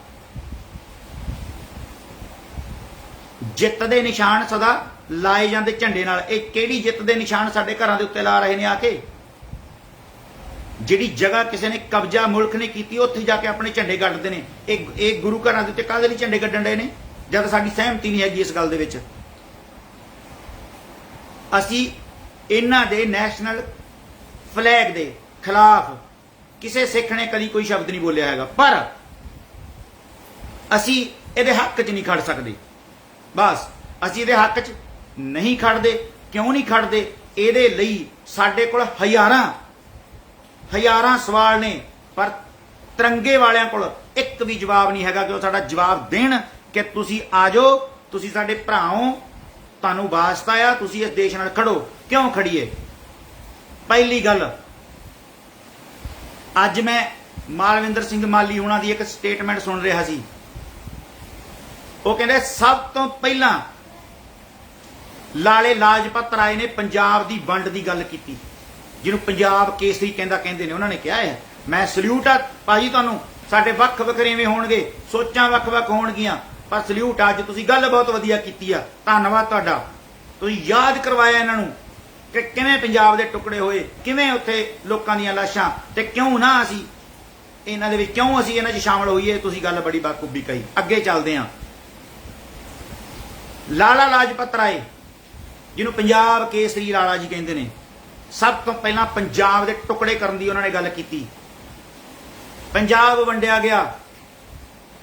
ਜਿੱਤ ਦੇ ਨਿਸ਼ਾਨ ਸਦਾ ਲਾਏ ਜਾਂਦੇ ਝੰਡੇ ਨਾਲ। ਇਹ ਕਿਹੜੀ ਜਿੱਤ ਦੇ ਨਿਸ਼ਾਨ ਸਾਡੇ ਘਰਾਂ ਦੇ ਉੱਤੇ ਲਾ ਰਹੇ ਨੇ ਆ ਕੇ? ਜਿਹੜੀ ਜਗ੍ਹਾ ਕਿਸੇ ਨੇ ਕਬਜ਼ਾ ਮੁਲਕ ਨੇ ਕੀਤੀ ਉੱਥੇ ਜਾ ਕੇ ਆਪਣੇ ਝੰਡੇ ਗੱਡਦੇ ਨੇ। ਇਹ ਗੁਰੂ ਘਰਾਂ ਦੇ ਉੱਤੇ ਕਾਹਦੇ ਲਈ ਝੰਡੇ ਗੱਡਣ ਡਏ ਨੇ ਜਦ ਸਾਡੀ ਸਹਿਮਤੀ ਨਹੀਂ ਹੈਗੀ ਇਸ ਗੱਲ ਦੇ ਵਿੱਚ। ਅਸੀਂ ਇਹਨਾਂ ਦੇ ਨੈਸ਼ਨਲ ਫਲੈਗ ਦੇ ਖਿਲਾਫ ਕਿਸੇ ਸਿੱਖ ਨੇ ਕਦੀ ਕੋਈ ਸ਼ਬਦ ਨਹੀਂ ਬੋਲਿਆ ਹੈਗਾ, ਪਰ ਅਸੀਂ ਇਹਦੇ ਹੱਕ 'ਚ ਨਹੀਂ ਖੜ ਸਕਦੇ। ਬਸ ਅਸੀਂ ਇਹਦੇ ਹੱਕ 'ਚ ਨਹੀਂ ਖੜਦੇ। ਕਿਉਂ ਨਹੀਂ ਖੜਦੇ? ਇਹਦੇ ਲਈ ਸਾਡੇ ਕੋਲ ਹਜ਼ਾਰਾਂ ਸਵਾਲ ਨੇ, ਪਰ ਤਿਰੰਗੇ ਵਾਲਿਆਂ ਕੋਲ ਇੱਕ ਵੀ ਜਵਾਬ ਨਹੀਂ ਹੈਗਾ ਕਿ ਉਹ ਸਾਡਾ ਜਵਾਬ ਦੇਣ ਕਿ ਤੁਸੀਂ ਆ ਜਾਓ, ਤੁਸੀਂ ਸਾਡੇ ਭਰਾ ਹੋ, ਤੁਹਾਨੂੰ ਵਾਸਤਾ ਆ, ਤੁਸੀਂ ਇਸ ਦੇਸ਼ ਨਾਲ ਖੜੋ। ਕਿਉਂ ਖੜੀਏ? ਪਹਿਲੀ ਗੱਲ, ਅੱਜ ਮੈਂ ਮਾਲਵਿੰਦਰ ਸਿੰਘ ਮਾਲੀ ਹੁਣਾਂ ਦੀ ਇੱਕ ਸਟੇਟਮੈਂਟ ਸੁਣ ਰਿਹਾ ਸੀ। ਉਹ ਕਹਿੰਦੇ ਸਭ ਤੋਂ ਪਹਿਲਾਂ ਲਾਲੇ ਲਾਜਪਤ ਰਾਏ ਨੇ ਪੰਜਾਬ ਦੀ ਵੰਡ ਦੀ ਗੱਲ ਕੀਤੀ, ਜਿਹਨੂੰ ਪੰਜਾਬ ਕੇਸਰੀ ਕਹਿੰਦੇ ਨੇ। ਉਹਨਾਂ ਨੇ ਕਿਹਾ ਹੈ, ਮੈਂ ਸਲੂਟ ਆ ਭਾਜੀ ਤੁਹਾਨੂੰ, ਸਾਡੇ ਵੱਖ ਵਖਰੇਵੇਂ ਹੋਣਗੇ, ਸੋਚਾਂ ਵੱਖ-ਵੱਖ ਹੋਣਗੀਆਂ, ਪਰ ਸਲੂਟ। ਅੱਜ ਤੁਸੀਂ ਗੱਲ ਬਹੁਤ ਵਧੀਆ ਕੀਤੀ ਆ, ਧੰਨਵਾਦ ਤੁਹਾਡਾ। ਤੁਸੀਂ ਯਾਦ ਕਰਵਾਇਆ ਇਹਨਾਂ ਨੂੰ ਕਿ ਕਿਵੇਂ ਪੰਜਾਬ ਦੇ ਟੁਕੜੇ ਹੋਏ, ਕਿਵੇਂ ਉੱਥੇ ਲੋਕਾਂ ਦੀਆਂ ਲਾਸ਼ਾਂ, ਤੇ ਕਿਉਂ ਨਾ ਅਸੀਂ ਇਹਨਾਂ ਦੇ ਵਿੱਚ, ਕਿਉਂ ਅਸੀਂ ਇਹਨਾਂ 'ਚ ਸ਼ਾਮਲ ਹੋਈਏ। ਤੁਸੀਂ ਗੱਲ ਬੜੀ ਬਾਖੂਬੀ ਕਹੀ। ਅੱਗੇ ਚੱਲਦੇ ਹਾਂ। ਲਾਲਾ ਲਾਜਪਤ ਰਾਏ, ਜਿਹਨੂੰ ਪੰਜਾਬ ਕੇਸਰੀ ਲਾਲਾ ਜੀ ਕਹਿੰਦੇ ਨੇ, ਸਭ ਤੋਂ ਪਹਿਲਾਂ ਪੰਜਾਬ ਦੇ ਟੁਕੜੇ ਕਰਨ ਦੀ ਉਹਨਾਂ ਨੇ ਗੱਲ ਕੀਤੀ। ਪੰਜਾਬ ਵੰਡਿਆ ਗਿਆ,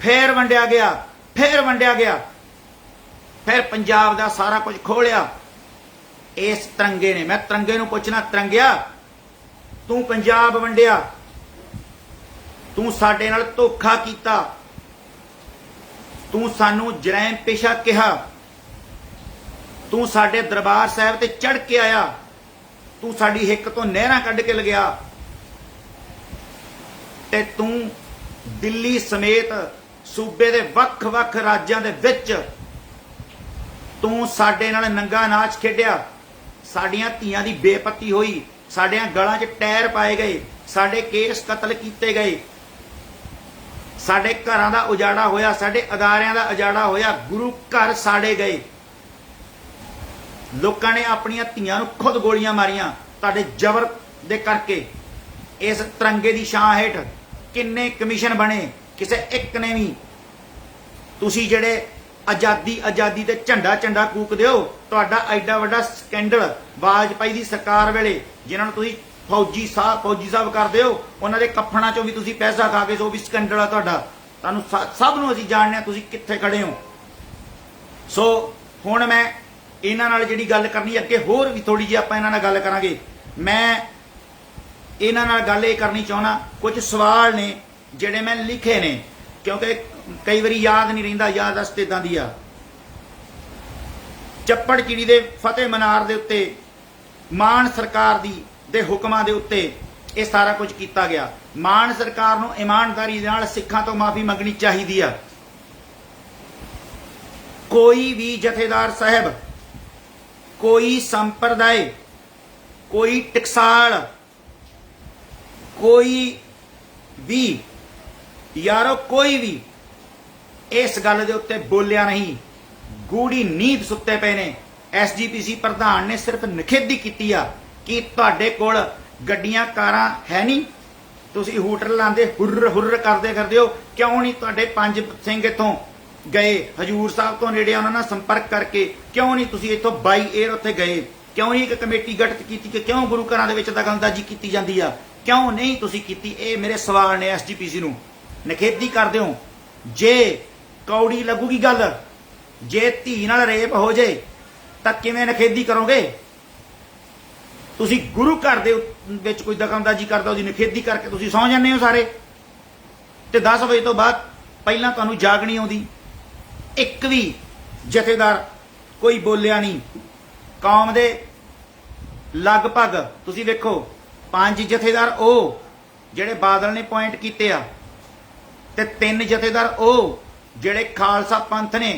ਫੇਰ ਵੰਡਿਆ ਗਿਆ, ਫੇਰ ਵੰਡਿਆ ਗਿਆ, ਫਿਰ ਪੰਜਾਬ ਦਾ ਸਾਰਾ ਕੁਝ ਖੋਲਿਆ ਇਸ ਤਿਰੰਗੇ ਨੇ। ਮੈਂ ਤਿਰੰਗੇ ਨੂੰ ਪੁੱਛਣਾ, ਤਿਰੰਗਿਆ ਤੂੰ ਪੰਜਾਬ ਵੰਡਿਆ, ਤੂੰ ਸਾਡੇ ਨਾਲ ਧੋਖਾ ਕੀਤਾ, ਤੂੰ ਸਾਨੂੰ ਜਰੈਮ ਪੇਸ਼ਾ ਕਿਹਾ, ਤੂੰ ਸਾਡੇ ਦਰਬਾਰ ਸਾਹਿਬ ਤੇ ਚੜ ਕੇ ਆਇਆ, ਤੂੰ ਸਾਡੀ ਹਿੱਕ ਤੋਂ ਨਹਿਰਾਂ ਕੱਢ ਕੇ ਲਗਿਆ, ਤੇ ਤੂੰ ਦਿੱਲੀ ਸਮੇਤ ਸੂਬੇ ਦੇ ਵੱਖ-ਵੱਖ ਰਾਜਾਂ ਦੇ ਵਿੱਚ ਤੂੰ ਸਾਡੇ ਨਾਲ ਨੰਗਾ ਨਾਚ ਖੇਡਿਆ। ਸਾਡੀਆਂ ਧੀਆਂ ਦੀ ਬੇਪਤੀ ਹੋਈ, ਸਾਡੀਆਂ ਗਲਾਂ 'ਚ ਟਾਇਰ ਪਾਏ ਗਏ, ਸਾਡੇ ਕੇਸ ਕਤਲ ਕੀਤੇ ਗਏ, ਸਾਡੇ ਘਰਾਂ ਦਾ ਉਜਾੜਾ ਹੋਇਆ, ਸਾਡੇ ਅਦਾਰਿਆਂ ਦਾ ਉਜਾੜਾ ਹੋਇਆ, ਗੁਰੂ ਘਰ ਸਾੜੇ ਗਏ, ਲੋਕਾਂ ਨੇ ਆਪਣੀਆਂ ਧੀਆਂ ਨੂੰ ਖੁਦ ਗੋਲੀਆਂ ਮਾਰੀਆਂ ਤੁਹਾਡੇ ਜ਼ਬਰ ਦੇ ਕਰਕੇ। ਇਸ ਤਿਰੰਗੇ ਦੀ ਛਾਂ ਹੇਠ ਕਿੰਨੇ ਕਮਿਸ਼ਨ ਬਣੇ, ਕਿਸੇ ਇੱਕ ਨੇ ਵੀ। ਤੁਸੀਂ ਜਿਹੜੇ ਆਜ਼ਾਦੀ ਤੇ ਝੰਡਾ ਕੂਕਦੇ ਹੋ, ਤੁਹਾਡਾ ਐਡਾ ਵੱਡਾ ਸਕੈਂਡਲ ਵਾਜਪਾਈ ਦੀ ਸਰਕਾਰ ਵੇਲੇ, ਜਿਨ੍ਹਾਂ ਨੂੰ ਤੁਸੀਂ ਫੌਜੀ ਸਾਹਿਬ ਕਰਦੇ ਹੋ, ਉਹਨਾਂ ਦੇ ਕੱਫਣਾਂ ਚੋਂ ਵੀ ਤੁਸੀਂ ਪੈਸਾ ਖਾ ਕੇ, ਸੋ ਵੀ ਸਕੈਂਡਲ ਆ ਤੁਹਾਡਾ। ਤੁਹਾਨੂੰ ਸਭ ਨੂੰ ਅਸੀਂ ਜਾਣਦੇ ਹਾਂ ਤੁਸੀਂ ਕਿੱਥੇ ਖੜੇ ਹੋ। ਸੋ ਹੁਣ ਮੈਂ ਇਹਨਾਂ ਨਾਲ ਜਿਹੜੀ ਗੱਲ ਕਰਨੀ, ਅੱਗੇ ਹੋਰ ਵੀ ਥੋੜੀ ਜਿਹੀ ਆਪਾਂ ਇਹਨਾਂ ਨਾਲ ਗੱਲ ਕਰਾਂਗੇ। ਮੈਂ ਇਹਨਾਂ ਨਾਲ ਗੱਲ ਇਹ ਕਰਨੀ ਚਾਹੁੰਦਾ, ਕੁਝ ਸਵਾਲ ਨੇ ਜਿਹੜੇ ਮੈਂ ਲਿਖੇ ਨੇ, ਕਿਉਂਕਿ ਕਈ ਵਾਰੀ ਯਾਦ ਨਹੀਂ ਰਹਿੰਦਾ, ਯਾਦਦਾਸ਼ਤ ਇਦਾਂ ਦੀ ਆ। ਚੱਪੜ ਚਿੜੀ ਦੇ ਫਤਿਹ ਮਨਾਰ ਦੇ ਉੱਤੇ ਮਾਨ ਸਰਕਾਰ ਦੇ ਹੁਕਮਾਂ ਦੇ ਉੱਤੇ ਇਹ ਸਾਰਾ ਕੁਝ ਕੀਤਾ ਗਿਆ। ਮਾਨ ਸਰਕਾਰ ਨੂੰ ਇਮਾਨਦਾਰੀ ਨਾਲ ਸਿੱਖਾਂ ਤੋਂ ਮਾਫੀ ਮੰਗਣੀ ਚਾਹੀਦੀ ਆ। ਕੋਈ ਵੀ ਜਥੇਦਾਰ ਸਾਹਿਬ, ਕੋਈ ਸੰਪਰਦਾਇ, ਕੋਈ ਟਕਸਾਲ, ਕੋਈ ਵੀ ਯਾਰੋ, ਕੋਈ ਵੀ ਇਸ ਗੱਲ ਦੇ ਉੱਤੇ ਬੋਲਿਆ ਨਹੀਂ। ਗੂੜੀ ਨੀਂਦ ਸੁੱਤੇ ਪਏ ਨੇ। ਐਸਜੀਪੀਸੀ ਪ੍ਰਧਾਨ ਨੇ ਸਿਰਫ ਨਿਖੇਧੀ ਕੀਤੀ ਆ ਕਿ ਤੁਹਾਡੇ ਕੋਲ ਗੱਡੀਆਂ ਕਾਰਾਂ ਹੈ ਨਹੀਂ, ਤੁਸੀਂ ਹੂਟਰ ਲਾਉਂਦੇ, ਹੁਰਰ ਕਰਦੇ ਹੋ। ਕਿਉਂ ਨਹੀਂ ਤੁਹਾਡੇ ਪੰਜ ਸਿੰਘ ਇੱਥੋਂ ਗਏ, ਹਜੂਰ ਸਾਹਿਬ ਤੋਂ ਨੇੜੇ, ਉਹਨਾਂ ਨਾਲ ਸੰਪਰਕ ਕਰਕੇ ਕਿਉਂ ਨਹੀਂ ਤੁਸੀਂ ਇੱਥੋਂ ਬਾਈ 에ਅਰ ਉੱਥੇ ਗਏ? ਕਿਉਂ ਨਹੀਂ ਇੱਕ ਕਮੇਟੀ ਗਠਿਤ ਕੀਤੀ ਕਿ ਕਿਉਂ ਗੁਰੂ ਘਰਾਂ ਦੇ ਵਿੱਚ ਦਖਲਅੰਦਾਜ਼ੀ ਕੀਤੀ ਜਾਂਦੀ ਆ? ਕਿਉਂ ਨਹੀਂ ਤੁਸੀਂ ਕੀਤੀ? ਇਹ ਮੇਰੇ ਸਵਾਲ ਨੇ ਐਸਜੀਪੀਸੀ ਨੂੰ। ਨਿਖੇਧੀ ਕਰਦੇ ਹੋ। ਜੇ ਕੌੜੀ ਲੱਗੂਗੀ ਗੱਲ, ਜੇ ਧੀ ਨਾਲ ਰੇਪ ਹੋ ਜੇ ਤਾਂ ਕਿਵੇਂ ਨਿਖੇਧੀ ਕਰੋਗੇ? ਤੁਸੀਂ ਗੁਰੂ ਘਰ ਦੇ ਵਿੱਚ ਕੋਈ ਦਖਲਅੰਦਾਜ਼ੀ ਕਰਦਾ, ਉਹਦੀ ਨਿਖੇਧੀ ਕਰਕੇ ਤੁਸੀਂ ਸੌਂ ਜਾਂਦੇ ਹੋ ਸਾਰੇ। ਤੇ 10 ਵਜੇ ਤੋਂ ਬਾਅਦ ਪਹਿਲਾਂ ਤੁਹਾਨੂੰ ਜਾਗ ਨਹੀਂ ਆਉਂਦੀ। ਇੱਕ ਵੀ ਜਥੇਦਾਰ ਕੋਈ ਬੋਲਿਆ ਨਹੀਂ। ਕੌਮ ਦੇ ਲਗਭਗ ਤੁਸੀਂ ਵੇਖੋ 5 ਜਥੇਦਾਰ ਉਹ ਜਿਹੜੇ ਬਾਦਲ ਨੇ ਪੁਆਇੰਟ ਕੀਤੇ ਆ, ਤੇ 3 ਜਥੇਦਾਰ ਉਹ ਜਿਹੜੇ ਖਾਲਸਾ ਪੰਥ ਨੇ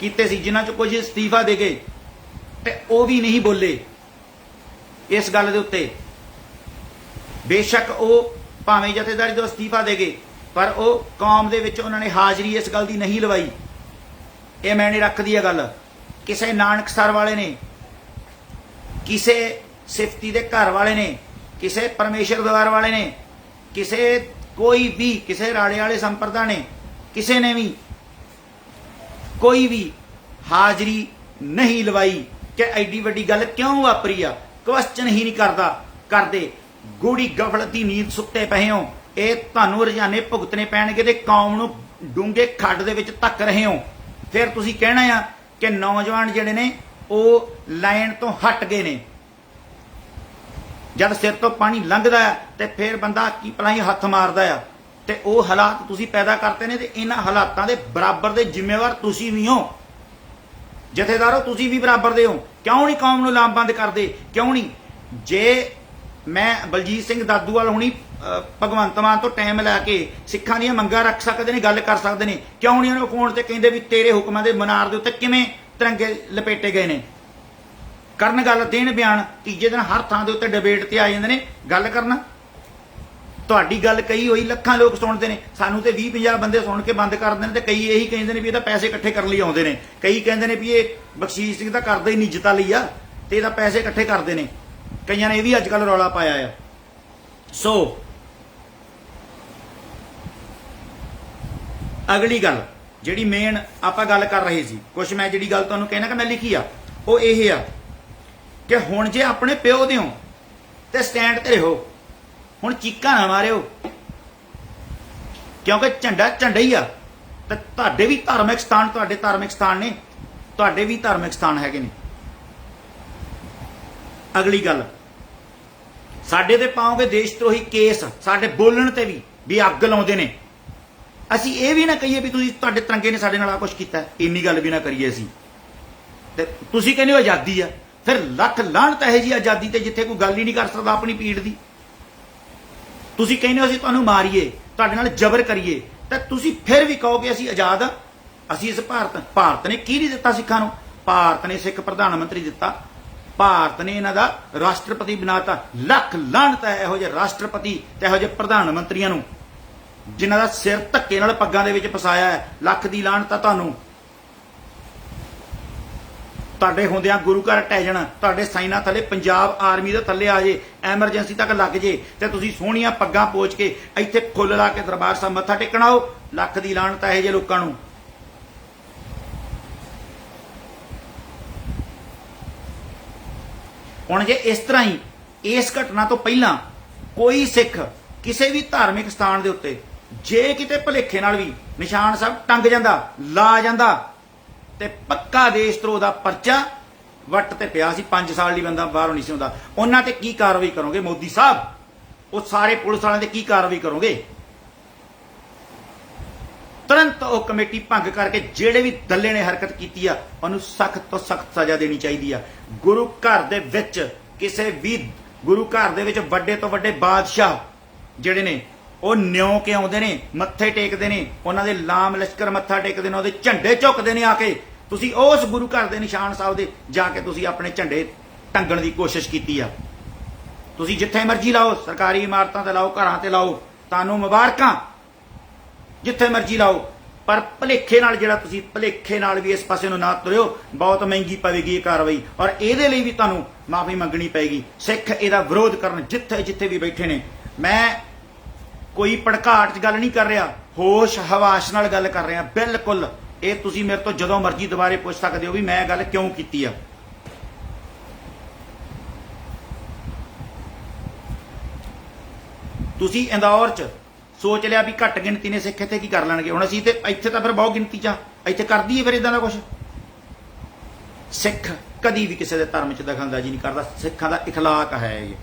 ਕੀਤੇ ਸੀ, ਜਿਨ੍ਹਾਂ 'ਚ ਕੁਝ ਅਸਤੀਫਾ ਦੇ ਗਏ ਤੇ ਉਹ ਵੀ ਨਹੀਂ ਬੋਲੇ ਇਸ ਗੱਲ ਦੇ ਉੱਤੇ। ਬੇਸ਼ੱਕ ਉਹ ਭਾਵੇਂ ਜਥੇਦਾਰੀ ਤੋਂ ਅਸਤੀਫਾ ਦੇ ਗਏ, ਪਰ ਉਹ ਕੌਮ ਦੇ ਵਿੱਚ ਉਹਨਾਂ ਨੇ ਹਾਜ਼ਰੀ ਇਸ ਗੱਲ ਦੀ ਨਹੀਂ ਲਵਾਈ। ਇਹ ਮੈਂ ਨਹੀਂ ਰੱਖਦੀ ਇਹ ਗੱਲ। ਕਿਸੇ ਨਾਨਕਸਰ ਵਾਲੇ ਨੇ, ਕਿਸੇ ਸਿਫਤੀ ਦੇ ਘਰ ਵਾਲੇ ਨੇ, ਕਿਸੇ ਪਰਮੇਸ਼ਰ ਦਵਾਰ ਵਾਲੇ ਨੇ, ਕਿਸੇ ਕੋਈ ਵੀ, ਕਿਸੇ ਰਾੜੇ ਵਾਲੇ ਸੰਪਰਦਾ ਨੇ, ਕਿਸੇ ਨੇ ਵੀ ਕੋਈ ਵੀ ਹਾਜ਼ਰੀ ਨਹੀਂ ਲਵਾਈ ਕਿ ਐਡੀ ਵੱਡੀ ਗੱਲ ਕਿਉਂ ਵਾਪਰੀ ਆ। ਕੁਐਸਚਨ ਹੀ ਨਹੀਂ ਕਰਦੇ। ਗੂੜੀ ਗਫਲਤ ਦੀ ਨੀਂਦ ਸੁੱਤੇ ਪਏ ਹੋ। ਇਹ ਤੁਹਾਨੂੰ ਰੁਝਾਨੇ ਭੁਗਤਣੇ ਪੈਣਗੇ ਤੇ ਕੌਮ ਨੂੰ ਡੂੰਘੇ ਖੱਡ ਦੇ ਵਿੱਚ ਧੱਕ ਰਹੇ ਹੋ। ਫਿਰ ਤੁਸੀਂ ਕਹਿਣਾ ਆ ਕਿ ਨੌਜਵਾਨ ਜਿਹੜੇ ਨੇ ਉਹ ਲਾਈਨ ਤੋਂ ਹਟ ਗਏ ਨੇ। ਜਦ ਸਿਰ ਤੋਂ ਪਾਣੀ ਲੰਘਦਾ ਆ ਤੇ ਫਿਰ ਬੰਦਾ ਕੀ ਪਲਾਈ ਹੱਥ ਮਾਰਦਾ ਆ, ਤੇ ਉਹ ਹਾਲਾਤ ਤੁਸੀਂ ਪੈਦਾ ਕਰਤੇ ਨੇ। ਤੇ ਇਹਨਾਂ ਹਾਲਾਤਾਂ ਦੇ ਬਰਾਬਰ ਦੇ ਜ਼ਿੰਮੇਵਾਰ ਤੁਸੀਂ ਵੀ ਹੋ। ਜਥੇਦਾਰੋ, ਤੁਸੀਂ ਵੀ ਬਰਾਬਰ ਦੇ ਹੋ। ਕਿਉਂ ਨਹੀਂ ਕੌਮ ਨੂੰ ਲਾਮਬੰਦ ਕਰਦੇ? ਕਿਉਂ ਨਹੀਂ? ਜੇ ਮੈਂ ਬਲਜੀਤ ਸਿੰਘ ਦਾਦੂਵਾਲ ਹੁਣੀ ਭਗਵੰਤ ਮਾਨ ਤੋਂ ਟਾਈਮ ਲੈ ਕੇ ਸਿੱਖਾਂ ਦੀਆਂ ਮੰਗਾਂ ਰੱਖ ਸਕਦੇ ਨੇ, ਗੱਲ ਕਰ ਸਕਦੇ ਨੇ, ਕਿਉਂ ਨਹੀਂ ਉਹਨਾਂ ਫੋਨ ਤੇ ਕਹਿੰਦੇ ਵੀ ਤੇਰੇ ਹੁਕਮਾਂ ਦੇ ਮਨਾਰ ਦੇ ਉੱਤੇ ਕਿਵੇਂ ਤਿਰੰਗੇ ਲਪੇਟੇ ਗਏ ਨੇ? ਕਰਨ ਗੱਲ, ਦੇਣ ਬਿਆਨ। ਤੀਜੇ ਦਿਨ ਹਰ ਥਾਂ ਦੇ ਉੱਤੇ ਡਿਬੇਟ ਤੇ ਆ ਜਾਂਦੇ ਨੇ ਗੱਲ ਕਰਨਾ। ਤੁਹਾਡੀ ਗੱਲ ਕਹੀ ਹੋਈ ਲੱਖਾਂ ਲੋਕ ਸੁਣਦੇ ਨੇ, ਸਾਨੂੰ ਤੇ 20-50 ਬੰਦੇ ਸੁਣ ਕੇ ਬੰਦ ਕਰ ਦਿੰਦੇ ਨੇ। ਤੇ ਕਈ ਇਹੀ ਕਹਿੰਦੇ ਨੇ ਵੀ ਇਹਦਾ ਪੈਸੇ ਇਕੱਠੇ ਕਰਨ ਲਈ ਆਉਂਦੇ ਨੇ। ਕਈ ਕਹਿੰਦੇ ਨੇ ਵੀ ਇਹ ਬਖਸ਼ੀਸ਼ ਸਿੰਘ ਤਾਂ ਕਰਦਾ ਹੀ ਨਿੱਜਤਾ ਲਈ ਆ ਤੇ ਇਹਦਾ ਪੈਸੇ ਇਕੱਠੇ ਕਰਦੇ ਨੇ। ਕਈਆਂ ਨੇ ਇਹ ਵੀ ਅੱਜ ਕੱਲ੍ਹ ਰੌਲਾ ਪਾਇਆ ਆ। ਸੋ ਅਗਲੀ ਗੱਲ ਜਿਹੜੀ ਮੇਨ ਆਪਾਂ ਗੱਲ ਕਰ ਰਹੇ ਸੀ, ਕੁਛ ਮੈਂ ਜਿਹੜੀ ਗੱਲ ਤੁਹਾਨੂੰ ਕਹਿਣਾ ਕਿ ਮੈਂ ਲਿਖੀ ਆ ਉਹ ਇਹ ਆ ਕਿ ਹੁਣ ਜੇ ਆਪਣੇ ਪਿਓ ਦੇ ਹੋ ਤੇ ਸਟੈਂਡ ਤੇ ਰਹੋ। ਹੁਣ ਚੀਕਾਂ ਨਾ ਮਾਰਿਓ, ਕਿਉਂਕਿ ਝੰਡਾ ਝੰਡਾ ਹੀ ਆ। ਤੇ ਤੁਹਾਡੇ ਵੀ ਧਾਰਮਿਕ ਸਥਾਨ, ਤੁਹਾਡੇ ਧਾਰਮਿਕ ਸਥਾਨ ਨੇ, ਤੁਹਾਡੇ ਵੀ ਧਾਰਮਿਕ ਸਥਾਨ ਹੈਗੇ ਨੇ। ਅਗਲੀ ਗੱਲ, ਸਾਡੇ ਤੇ ਪਾਓਗੇ ਦੇਸ਼ ਧਰੋਹੀ ਕੇਸ, ਸਾਡੇ ਬੋਲਣ ਤੇ ਵੀ ਅੱਗ ਲਾਉਂਦੇ ਨੇ। ਅਸੀਂ ਇਹ ਵੀ ਨਾ ਕਹੀਏ ਵੀ ਤੁਸੀਂ, ਤੁਹਾਡੇ ਤਿਰੰਗੇ ਨੇ ਸਾਡੇ ਨਾਲ ਆ ਕੁਛ ਕੀਤਾ, ਇੰਨੀ ਗੱਲ ਵੀ ਨਾ ਕਰੀਏ ਅਸੀਂ। ਤੇ ਤੁਸੀਂ ਕਹਿੰਦੇ ਹੋ ਆਜ਼ਾਦੀ ਆ, ਫਿਰ ਲੱਖ ਲਾਹਨਤ ਹੈ ਜੀ ਆਜ਼ਾਦੀ ਤੇ ਜਿੱਥੇ ਕੋਈ ਗੱਲ ਹੀ ਨਹੀਂ ਕਰ ਸਕਦਾ ਆਪਣੀ ਪੀੜ ਦੀ। ਤੁਸੀਂ ਕਹਿੰਦੇ ਹੋ ਅਸੀਂ ਤੁਹਾਨੂੰ ਮਾਰੀਏ, ਤੁਹਾਡੇ ਨਾਲ ਜ਼ਬਰ ਕਰੀਏ, ਤਾਂ ਤੁਸੀਂ ਫਿਰ ਵੀ ਕਹੋਗੇ ਅਸੀਂ ਆਜ਼ਾਦ ਆ। ਅਸੀਂ ਇਸ ਭਾਰਤ ਨੇ ਕੀ ਨਹੀਂ ਦਿੱਤਾ ਸਿੱਖਾਂ ਨੂੰ? ਭਾਰਤ ਨੇ ਸਿੱਖ ਪ੍ਰਧਾਨ ਮੰਤਰੀ ਦਿੱਤਾ, ਭਾਰਤ ਨੇ ਇਹਨਾਂ ਦਾ ਰਾਸ਼ਟਰਪਤੀ ਬਣਾਤਾ। ਲੱਖ ਲਾਹਨਤ ਹੈ ਇਹੋ ਜਿਹੇ ਰਾਸ਼ਟਰਪਤੀ ਤੇ ਇਹੋ ਜਿਹੇ ਪ੍ਰਧਾਨ ਮੰਤਰੀਆਂ ਨੂੰ ਜਿਨ੍ਹਾਂ ਦਾ ਸਿਰ ਧੱਕੇ ਨਾਲ ਪੱਗਾਂ ਦੇ ਵਿੱਚ ਫਸਾਇਆ ਹੈ। ਲੱਖ ਦੀ ਲਾਹਨਤ ਆ ਤੁਹਾਨੂੰ। ਤੁਹਾਡੇ ਹੁੰਦਿਆਂ ਗੁਰੂ ਘਰ ਢਹਿ ਜਾਣ, ਤੁਹਾਡੇ ਸਾਈਨਾਂ ਥੱਲੇ ਪੰਜਾਬ ਆਰਮੀ ਦੇ ਥੱਲੇ ਆ ਜੇ, ਐਮਰਜੈਂਸੀ ਤੱਕ ਲੱਗ ਜੇ, ਤੇ ਤੁਸੀਂ ਸੋਹਣੀਆਂ ਪੱਗਾਂ ਪੋਚ ਕੇ ਇੱਥੇ ਫੁੱਲ ਲਾ ਕੇ ਦਰਬਾਰ ਸਾਹਿਬ ਮੱਥਾ ਟੇਕਣ ਆਓ। ਲੱਖ ਦੀ ਲਾਹਨਤ ਇਹੋ ਜਿਹੇ ਲੋਕਾਂ ਨੂੰ। ਹੁਣ ਜੇ ਇਸ ਤਰ੍ਹਾਂ ਹੀ ਇਸ ਘਟਨਾ ਤੋਂ ਪਹਿਲਾਂ ਕੋਈ ਸਿੱਖ ਕਿਸੇ ਵੀ ਧਾਰਮਿਕ ਸਥਾਨ ਦੇ ਉੱਤੇ ਜੇ ਕਿਤੇ ਭੁਲੇਖੇ ਨਾਲ ਵੀ ਨਿਸ਼ਾਨ ਸਾਹਿਬ ਟੰਗ ਜਾਂਦਾ, ਲਾ ਜਾਂਦਾ, ਤੇ ਪੱਕਾ ਦੇਸ਼ ਧਰੋਹ ਦਾ ਪਰਚਾ ਵੱਟ ਤੇ ਪਿਆ ਸੀ। 5 ਸਾਲ ਲਈ ਬੰਦਾ ਬਾਹਰੋਂ ਨਹੀਂ ਸੀ ਹੁੰਦਾ। ਉਹਨਾਂ ਤੇ ਕੀ ਕਾਰਵਾਈ ਕਰੋਗੇ ਮੋਦੀ ਸਾਹਿਬ? ਉਹ ਸਾਰੇ ਪੁਲਿਸ ਵਾਲਿਆਂ ਤੇ ਕੀ ਕਾਰਵਾਈ ਕਰੋਗੇ? ਤੁਰੰਤ ਉਹ ਕਮੇਟੀ ਭੰਗ ਕਰਕੇ ਜਿਹੜੇ ਵੀ ਦੱਲੇ ਨੇ ਹਰਕਤ ਕੀਤੀ ਆ ਉਹਨੂੰ ਸਖਤ ਤੋਂ ਸਖਤ ਸਜ਼ਾ ਦੇਣੀ ਚਾਹੀਦੀ ਆ। ਗੁਰੂ ਘਰ ਦੇ ਵਿੱਚ ਕਿਸੇ ਵੀ ਗੁਰੂ ਘਰ ਦੇ ਵਿੱਚ ਵੱਡੇ ਤੋਂ ਵੱਡੇ ਬਾਦਸ਼ਾਹ ਜਿਹੜੇ ਨੇ ਉਹ ਨਿਉ ਕੇ ਆਉਂਦੇ ਨੇ, ਮੱਥੇ ਟੇਕਦੇ ਨੇ, ਉਹਨਾਂ ਦੇ ਲਾਮ ਲਸ਼ਕਰ ਮੱਥਾ ਟੇਕਦੇ ਨੇ, ਉਹਦੇ ਝੰਡੇ ਝੁਕਦੇ ਨੇ। ਆ ਕੇ ਤੁਸੀਂ ਉਸ ਗੁਰੂ ਘਰ ਦੇ ਨਿਸ਼ਾਨ ਸਾਹਿਬ ਦੇ ਜਾ ਕੇ ਤੁਸੀਂ ਆਪਣੇ ਝੰਡੇ ਟੰਗਣ ਦੀ ਕੋਸ਼ਿਸ਼ ਕੀਤੀ ਆ। ਤੁਸੀਂ ਜਿੱਥੇ ਮਰਜ਼ੀ ਲਾਓ, ਸਰਕਾਰੀ ਇਮਾਰਤਾਂ ਤੇ ਲਾਓ, ਘਰਾਂ ਤੇ ਲਾਓ, ਤੁਹਾਨੂੰ ਮੁਬਾਰਕਾਂ, ਜਿੱਥੇ ਮਰਜ਼ੀ ਲਾਓ। ਪਰ ਭਲੇਖੇ ਨਾਲ ਜਿਹੜਾ ਤੁਸੀਂ ਭਲੇਖੇ ਨਾਲ ਵੀ ਇਸ ਪਾਸੇ ਨੂੰ ਨਾ ਤੁਰਿਓ, ਬਹੁਤ ਮਹਿੰਗੀ ਪਵੇਗੀ ਇਹ ਕਾਰਵਾਈ, ਔਰ ਇਹਦੇ ਲਈ ਵੀ ਤੁਹਾਨੂੰ ਮਾਫੀ ਮੰਗਣੀ ਪਏਗੀ। ਸਿੱਖ ਇਹਦਾ ਵਿਰੋਧ ਕਰਨ ਜਿੱਥੇ ਜਿੱਥੇ ਵੀ ਬੈਠੇ ਨੇ। ਮੈਂ ਕੋਈ ਭੜਕਾਟ 'ਚ ਗੱਲ ਨਹੀਂ ਕਰ ਰਿਹਾ, ਹੋਸ਼ ਹਵਾਸ਼ ਨਾਲ ਗੱਲ ਕਰ ਰਿਹਾ ਬਿਲਕੁਲ। ਇਹ ਤੁਸੀਂ ਮੇਰੇ ਤੋਂ ਜਦੋਂ ਮਰਜ਼ੀ ਦੁਬਾਰੇ ਪੁੱਛ ਸਕਦੇ ਹੋ ਵੀ ਮੈਂ ਗੱਲ ਕਿਉਂ ਕੀਤੀ ਆ। ਤੁਸੀਂ ਇੰਦੌਰ 'ਚ ਸੋਚ ਲਿਆ ਵੀ ਘੱਟ ਗਿਣਤੀ ਨੇ ਸਿੱਖ, ਇੱਥੇ ਕੀ ਕਰ ਲੈਣਗੇ? ਹੁਣ ਅਸੀਂ ਤੇ ਇੱਥੇ ਤਾਂ ਫਿਰ ਬਹੁਤ ਗਿਣਤੀ 'ਚ ਆ, ਇੱਥੇ ਕਰਦੀ ਹੈ ਫਿਰ ਇਦਾਂ ਦਾ ਕੁਛ। ਸਿੱਖ ਕਦੀ ਵੀ ਕਿਸੇ ਦੇ ਧਰਮ 'ਚ ਦਖਲਅੰਦਾਜ਼ੀ ਨਹੀਂ ਕਰਦਾ। ਸਿੱਖਾਂ ਦਾ ਇਖਲਾਕ ਹੈ ਇਹ।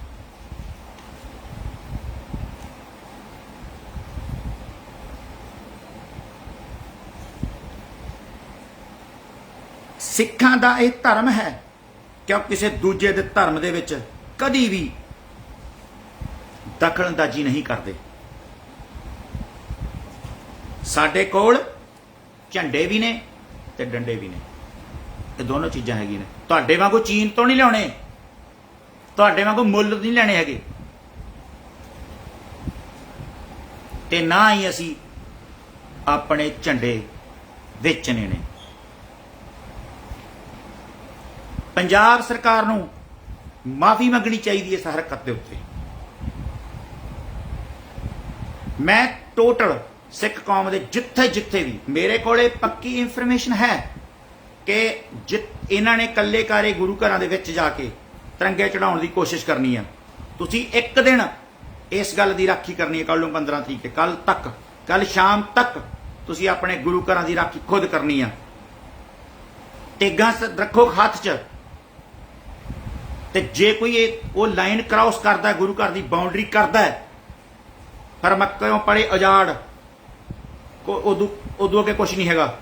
ਸਿੱਖਾਂ ਦਾ ਇਹ ਧਰਮ ਹੈ ਕਿ ਉਹ ਕਿਸੇ ਦੂਜੇ ਦੇ ਧਰਮ ਦੇ ਵਿੱਚ ਕਦੀ ਵੀ ਦਖਲਅੰਦਾਜ਼ੀ ਨਹੀਂ ਕਰਦੇ। ਸਾਡੇ ਕੋਲ ਝੰਡੇ ਵੀ ਨੇ ਤੇ ਡੰਡੇ ਵੀ ਨੇ। ਇਹ ਦੋਨੋਂ ਚੀਜ਼ਾਂ ਹੈਗੀਆਂ ਨੇ। ਤੁਹਾਡੇ ਵਾਂਗੂ ਚੀਨ ਤੋਂ ਨਹੀਂ ਲਿਆਉਣੇ, ਤੁਹਾਡੇ ਵਾਂਗੂ ਮੁੱਲ ਨਹੀਂ ਲੈਣੇ ਹੈਗੇ, ਤੇ ਨਾ ਹੀ ਅਸੀਂ ਆਪਣੇ ਝੰਡੇ ਵੇਚਣੇ ਨੇ। ਪੰਜਾਬ ਸਰਕਾਰ ਨੂੰ ਮਾਫੀ ਮੰਗਣੀ ਚਾਹੀਦੀ ਹੈ ਇਸ ਹਰਕਤ ਦੇ ਉੱਤੇ। ਮੈਂ ਟੋਟਲ ਸਿੱਖ ਕੌਮ ਦੇ ਜਿੱਥੇ ਜਿੱਥੇ ਵੀ ਮੇਰੇ ਕੋਲੇ ਪੱਕੀ ਇਨਫੋਰਮੇਸ਼ਨ ਹੈ ਕਿ ਇਹਨਾਂ ਨੇ ਕੱਲੇ ਕਾਰੇ ਗੁਰੂ ਘਰਾਂ ਦੇ ਵਿੱਚ ਜਾ ਕੇ ਤਿਰੰਗੇ ਚੜਾਉਣ ਦੀ ਕੋਸ਼ਿਸ਼ ਕਰਨੀ ਆ। ਤੁਸੀਂ ਇੱਕ ਦਿਨ ਇਸ ਗੱਲ ਦੀ ਰਾਖੀ ਕਰਨੀ ਹੈ, ਕੱਲ ਨੂੰ 15 ਤਰੀਕ, ਕੱਲ ਤੱਕ, ਕੱਲ ਸ਼ਾਮ ਤੱਕ ਤੁਸੀਂ ਆਪਣੇ ਗੁਰੂ ਘਰਾਂ ਦੀ ਰਾਖੀ ਖੁਦ ਕਰਨੀ ਆ। ਤੇਗਾਂ ਰੱਖੋ ਹੱਥ 'ਚ, ਤੇ ਜੇ ਕੋਈ ਉਹ ਲਾਈਨ ਕ੍ਰਾਸ ਕਰਦਾ, ਗੁਰੂ ਘਰ ਦੀ ਬਾਉਂਡਰੀ ਕਰਦਾ, ਪਰ ਮੱਕਿਓਂ ਪਰੇ ਉਜਾੜ, ਉਦੋਂ ਅੱਗੇ ਕੁਛ ਨਹੀਂ ਹੈਗਾ।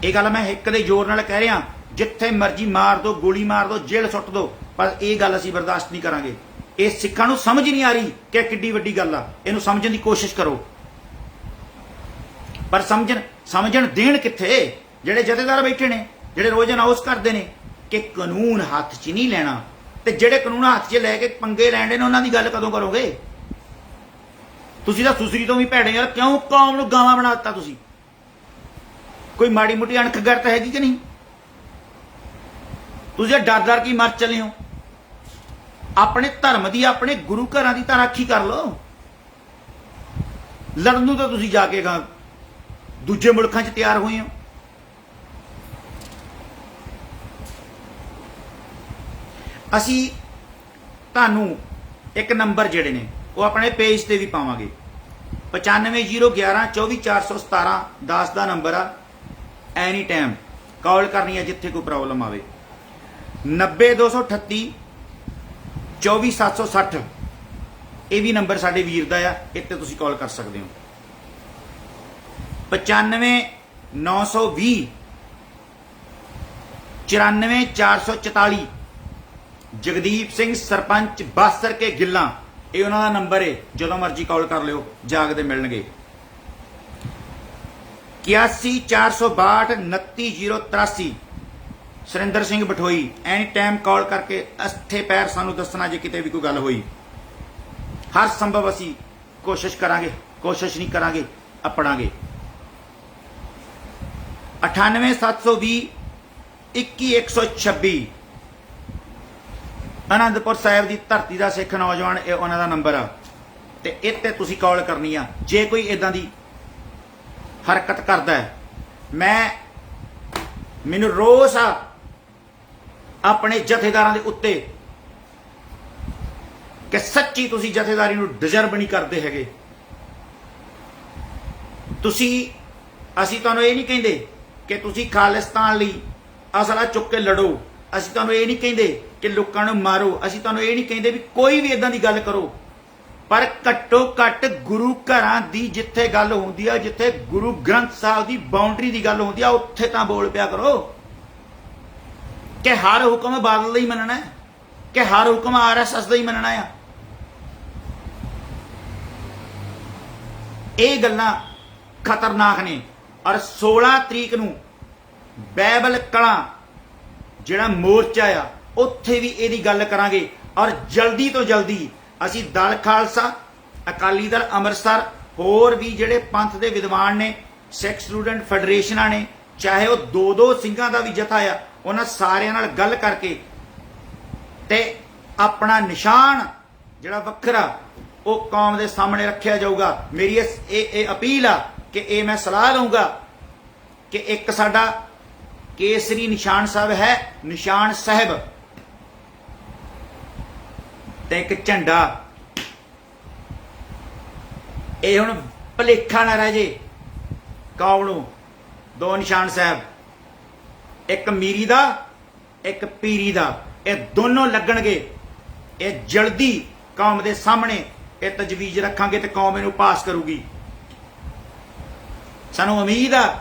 ਇਹ ਗੱਲ ਮੈਂ ਇੱਕ ਦੇ ਜ਼ੋਰ ਨਾਲ ਕਹਿ ਰਿਹਾ, ਜਿੱਥੇ ਮਰਜ਼ੀ ਮਾਰ ਦੋ, ਗੋਲੀ ਮਾਰ ਦੋ, ਜੇਲ੍ਹ ਸੁੱਟ ਦੋ, ਪਰ ਇਹ ਗੱਲ ਅਸੀਂ ਬਰਦਾਸ਼ਤ ਨਹੀਂ ਕਰਾਂਗੇ। ਇਹ ਸਿੱਖਾਂ ਨੂੰ ਸਮਝ ਨਹੀਂ ਆ ਰਹੀ ਕਿ ਕਿੱਡੀ ਵੱਡੀ ਗੱਲ ਆ। ਇਹਨੂੰ ਸਮਝਣ ਦੀ ਕੋਸ਼ਿਸ਼ ਕਰੋ, ਪਰ ਸਮਝਣ ਦੇਣ ਕਿੱਥੇ? ਜਿਹੜੇ ਜਥੇਦਾਰ ਬੈਠੇ ਨੇ, ਜਿਹੜੇ ਰੋਜ਼ ਅਨਾਉਂਸ ਕਰਦੇ ਨੇ ਕਿ ਕਾਨੂੰਨ ਹੱਥ 'ਚ ਨਹੀਂ ਲੈਣਾ, ਤੇ ਜਿਹੜੇ ਕਾਨੂੰਨ ਹੱਥ 'ਚ ਲੈ ਕੇ ਪੰਗੇ ਲੈਣ ਦੇ ਨੇ, ਉਹਨਾਂ ਦੀ ਗੱਲ ਕਦੋਂ ਕਰੋਗੇ? ਤੁਸੀਂ ਤਾਂ ਸੁਸਰੀ ਤੋਂ ਵੀ ਭੈੜੇ ਯਾਰ। ਕਿਉਂ ਕੌਮ ਨੂੰ ਗਾਵਾਂ ਬਣਾ ਦਿੱਤਾ ਤੁਸੀਂ? ਕੋਈ ਮਾੜੀ ਮੋਟੀ ਅਣਖ ਗਰਤ ਹੈਗੀ ਕਿ ਨਹੀਂ? ਤੁਸੀਂ ਡਰ ਡਰ ਕੇ ਮਰ ਚਲੇ ਹੋ। ਆਪਣੇ ਧਰਮ ਦੀ, ਆਪਣੇ ਗੁਰੂ ਘਰਾਂ ਦੀ ਤਾਂ ਰਾਖੀ ਕਰ ਲਓ। ਲੜਨ ਨੂੰ ਤਾਂ ਤੁਸੀਂ ਜਾ ਕੇ ਦੂਜੇ ਮੁਲਕਾਂ 'ਚ ਤਿਆਰ ਹੋਏ ਹੋ। ਅਸੀਂ ਤੁਹਾਨੂੰ ਇੱਕ ਨੰਬਰ ਜਿਹੜੇ ਨੇ ਉਹ ਆਪਣੇ ਪੇਜ ਤੇ ਵੀ ਪਾਵਾਂਗੇ। 9501124417 10 ਦਾ ਨੰਬਰ ਆ। ਐਨੀ ਟਾਈਮ ਕਾਲ ਕਰਨੀ ਹੈ ਜਿੱਥੇ ਕੋਈ ਪ੍ਰੋਬਲਮ ਆਵੇ। 90238 24760 ਇਹ ਵੀ ਨੰਬਰ ਸਾਡੇ ਵੀਰ ਦਾ ਆ, ਇੱਥੇ ਤੁਸੀਂ ਕਾਲ ਕਰ ਸਕਦੇ ਹੋ। 95920 94444 ਜਗਦੀਪ ਸਿੰਘ ਸਰਪੰਚ ਬਾਸਰ ਕੇ ਗਿੱਲਾਂ, ਇਹ ਉਹਨਾਂ ਦਾ ਨੰਬਰ ਹੈ। ਜਦੋਂ ਮਰਜ਼ੀ ਕਾਲ ਕਰ ਲਿਓ, ਜਾਗਦੇ ਮਿਲਣਗੇ। 814622 29083 Surinder Singh Bathoi, any time call ਕਰਕੇ ਅਸਥੇ ਪੈਰ ਸਾਨੂੰ ਦੱਸਣਾ ਜੇ ਕਿਤੇ ਵੀ ਕੋਈ ਗੱਲ ਹੋਈ। ਹਰ ਸੰਭਵ ਅਸੀਂ ਕੋਸ਼ਿਸ਼ ਕਰਾਂਗੇ, ਕੋਸ਼ਿਸ਼ ਨਹੀਂ ਕਰਾਂਗੇ ਆਪਣਾਂਗੇ। 98720 21126 ਆਨੰਦਪੁਰ ਸਾਹਿਬ ਦੀ ਧਰਤੀ ਦਾ ਸਿੱਖ ਨੌਜਵਾਨ, ਇਹ ਉਹਨਾਂ ਦਾ ਨੰਬਰ ਆ, ਤੇ ਇੱਥੇ ਤੁਸੀਂ ਕਾਲ ਕਰਨੀ ਆ। ਜੇ ਕੋਈ ਇਦਾਂ ਦੀ ਹਰਕਤ ਕਰਦਾ ਹੈ, ਮੈਨੂੰ ਰੋਸ ਆ ਆਪਣੇ ਜਥੇਦਾਰਾਂ ਦੇ ਉੱਤੇ ਕਿ ਸੱਚੀ ਤੁਸੀਂ ਜਥੇਦਾਰੀ ਨੂੰ ਡਿਜ਼ਰਵ ਨਹੀਂ ਕਰਦੇ ਹੈਗੇ। ਅਸੀਂ ਤੁਹਾਨੂੰ ਇਹ ਨਹੀਂ ਕਹਿੰਦੇ ਕਿ ਤੁਸੀਂ ਖਾਲਿਸਤਾਨ ਲਈ ਅਸਲਾ ਚੁੱਕ ਕੇ ਲੜੋ। ਅਸੀਂ ਤੁਹਾਨੂੰ ਇਹ ਨਹੀਂ ਕਹਿੰਦੇ ਕਿ ਲੋਕਾਂ ਨੂੰ ਮਾਰੋ। ਅਸੀਂ ਤੁਹਾਨੂੰ ਇਹ ਨਹੀਂ ਕਹਿੰਦੇ ਵੀ ਕੋਈ ਵੀ ਇਦਾਂ ਦੀ ਗੱਲ ਕਰੋ, ਪਰ ਘੱਟੋ ਘੱਟ ਗੁਰੂ ਘਰਾਂ ਦੀ ਜਿੱਥੇ ਗੱਲ ਹੁੰਦੀ ਆ, ਜਿੱਥੇ ਗੁਰੂ ਗ੍ਰੰਥ ਸਾਹਿਬ ਦੀ ਬਾਉਂਡਰੀ ਦੀ ਗੱਲ ਹੁੰਦੀ ਆ, ਉੱਥੇ ਤਾਂ ਬੋਲ ਪਿਆ ਕਰੋ ਕਿ ਹਰ ਹੁਕਮ ਬਾਦਲ ਦਾ ਹੀ ਮੰਨਣਾ ਹੈ, ਕਿ ਹਰ ਹੁਕਮ ਆਰਐਸਐਸ ਦਾ ਹੀ ਮੰਨਣਾ ਆ। ਇਹ ਗੱਲਾਂ ਖਤਰਨਾਕ ਨੇ। ਔਰ 16 ਤਰੀਕ ਨੂੰ ਬਾਈਬਲ ਕਲਾਂ ਜਿਹੜਾ ਮੋਰਚਾ ਆ, ਉੱਥੇ ਵੀ ਇਹਦੀ ਗੱਲ ਕਰਾਂਗੇ। ਔਰ ਜਲਦੀ ਤੋਂ ਜਲਦੀ ਅਸੀਂ ਦਲ ਖਾਲਸਾ, ਅਕਾਲੀ ਦਲ ਅੰਮ੍ਰਿਤਸਰ, ਹੋਰ ਵੀ ਜਿਹੜੇ ਪੰਥ ਦੇ ਵਿਦਵਾਨ ਨੇ, ਸਿੱਖ ਸਟੂਡੈਂਟ ਫੈਡਰੇਸ਼ਨਾਂ ਨੇ, ਚਾਹੇ ਉਹ 2-2 ਸਿੰਘਾਂ ਦਾ ਵੀ ਜਥਾ ਆ, ਉਹਨਾਂ ਸਾਰਿਆਂ ਨਾਲ ਗੱਲ ਕਰਕੇ ਤੇ ਆਪਣਾ ਨਿਸ਼ਾਨ ਜਿਹੜਾ ਵੱਖਰਾ ਉਹ ਕੌਮ ਦੇ ਸਾਹਮਣੇ ਰੱਖਿਆ ਜਾਊਗਾ। ਮੇਰੀ ਇਹ ਅਪੀਲ ਆ ਕਿ ਇਹ ਮੈਂ ਸਲਾਹ ਲਊਂਗਾ ਕਿ ਇੱਕ ਸਾਡਾ ਕੇਸਰੀ ਨਿਸ਼ਾਨ ਸਾਹਿਬ ਹੈ, ਨਿਸ਼ਾਨ ਸਾਹਿਬ, ਤੇ ਇੱਕ ਝੰਡਾ। ਇਹ ਹੁਣ ਭਲੇਖਾ ਨਾ ਰਹਿ ਜੇ ਕੌਮ ਨੂੰ। 2 ਨਿਸ਼ਾਨ ਸਾਹਿਬ, ਇੱਕ ਮੀਰੀ ਦਾ, ਇੱਕ ਪੀਰੀ ਦਾ, ਇਹ ਦੋਨੋਂ ਲੱਗਣਗੇ। ਇਹ ਜਲਦੀ ਕੌਮ ਦੇ ਸਾਹਮਣੇ ਇਹ ਤਜਵੀਜ਼ ਰੱਖਾਂਗੇ ਤੇ ਕੌਮ ਇਹਨੂੰ ਪਾਸ ਕਰੂਗੀ। ਸਾਨੂੰ ਉਮੀਦ ਆ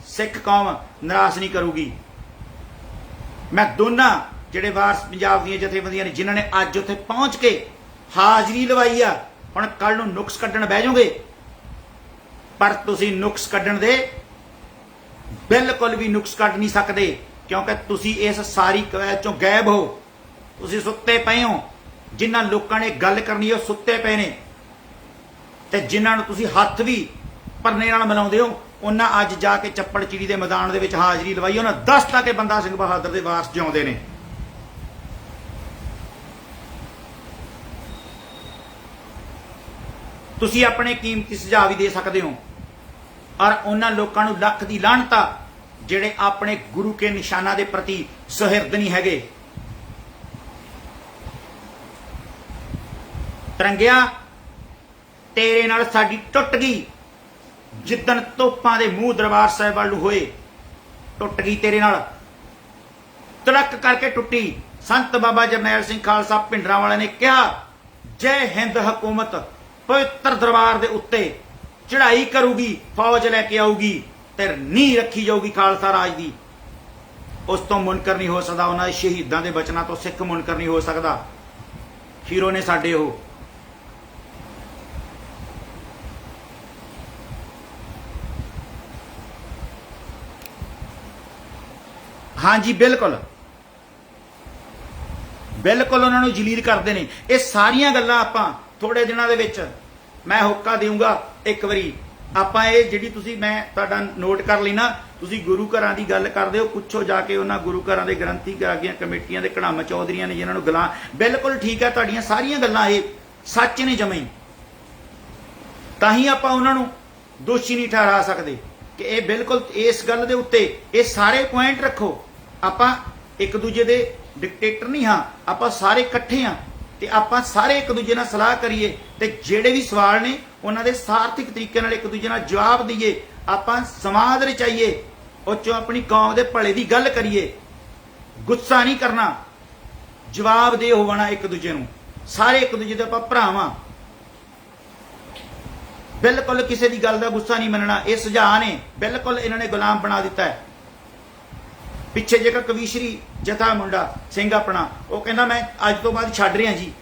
ਸਿੱਖ ਕੌਮ ਨਿਰਾਸ਼ ਨਹੀਂ ਕਰੂਗੀ। ਮੈਂ ਦੋਨਾਂ ਜਿਹੜੇ ਵਾਰਸ ਪੰਜਾਬ ਦੀਆਂ ਜਥੇਬੰਦੀਆਂ ਨੇ, ਜਿਨ੍ਹਾਂ ਨੇ ਅੱਜ ਉੱਥੇ ਪਹੁੰਚ ਕੇ ਹਾਜ਼ਰੀ ਲਵਾਈ ਆ, ਹੁਣ ਕੱਲ ਨੂੰ ਨੁਕਸ ਕੱਢਣ ਬਹਿ ਜਾਓਗੇ, ਪਰ ਤੁਸੀਂ ਨੁਕਸ ਕੱਢਣ ਦੇ बिल्कुल भी नुक्स कढ नहीं सकते, क्योंकि तुसी इस सारी कवैत चों गायब हो। तुसी सुत्ते पे हो। जिन्हां लोकां ने गल करनी है सुत्ते पे ने, ते जिन्हां नूं तुसी हत्थ भी परने नाल मिलाउंदे हो उन्हां अज जाके चप्पड़ चिड़ी के मैदान दे विच हाज़री लवाई। उन्हां दसता कि बंदा सिंह बहादुर दे वारस जिउंदे ने। तुसी अपने कीमती सुझाव भी दे सकते हो। और उन्हां लोकां नूं लख दी लाहनत जिहड़े अपने गुरु के निशाना के प्रति सुहिरद नहीं हैगे। तरंगिया तेरे नाल साडी टुट गई, जिदन तोपां दे मूँह दरबार साहिब वाल होए टुट गई, तेरे नाल तड़क करके टुटी। संत बाबा जरनैल सिंह खालसा भिंडरांवाले ने कहा, जय हिंद हुकूमत पवित्र दरबार दे उत्ते चढ़ाई करूगी, फौज लैके आऊगी ते नींह रखी जाऊगी खालसा राज दी। उस तो मुनकर नहीं हो सकता, उन्होंने शहीदों के बचनों तो सिख मुनकर नहीं हो सकता। हीरो ने साडे हो। हाँ जी बिल्कुल बिल्कुल उन्होंने जलील करते हैं। ये सारिया गल्लां आपां थोड़े दिनों के विच मैं होका दूंगा। एक बारी आपां ये जिहड़ी तुसीं मैं तुहाडा नोट कर लेना, तुसीं गुरु घरां दी गल करदे हो, पुछो जाके उन्हां गुरु घरां दे ग्रंथी घरां कमेटियां दे कड़म चौधरीਆਂ ने जिन्हां नूं गल्लां बिल्कुल ठीक है, तुहाडीਆਂ सारियां गल्लां ये सच ने जमे। तां ही आपां उन्हां नूं दोषी नहीं ठहरा सकते कि ये बिल्कुल इस गल दे उत्ते ये सारे पॉइंट रखो। आपां एक दूजे दे डिकटेटर नहीं हाँ, आपां सारे इकट्ठे हाँ ते आपां सारे एक दूजे नाल सलाह करिए ते जिहड़े भी सवाल ने उन्हां दे सार्थक तरीके नाल एक दूजे नाल जवाब दईए। आपां संवाद रचाइए, उस चों अपनी कौम दे भले दी गल करिए। गुस्सा नहीं करना, जवाब दे होवना एक दूजे नूं। सारे एक दूजे दे आपां भरावां, बिल्कुल किसी की गल का गुस्सा नहीं मनना। ये सुझाव ने बिल्कुल इन्होंने गुलाम बना दिता है। पिछे जेकर कवीश्री जथा मुंडा सिंह अपना वो कहना मैं अज तो बाद छड्ड रहा जी,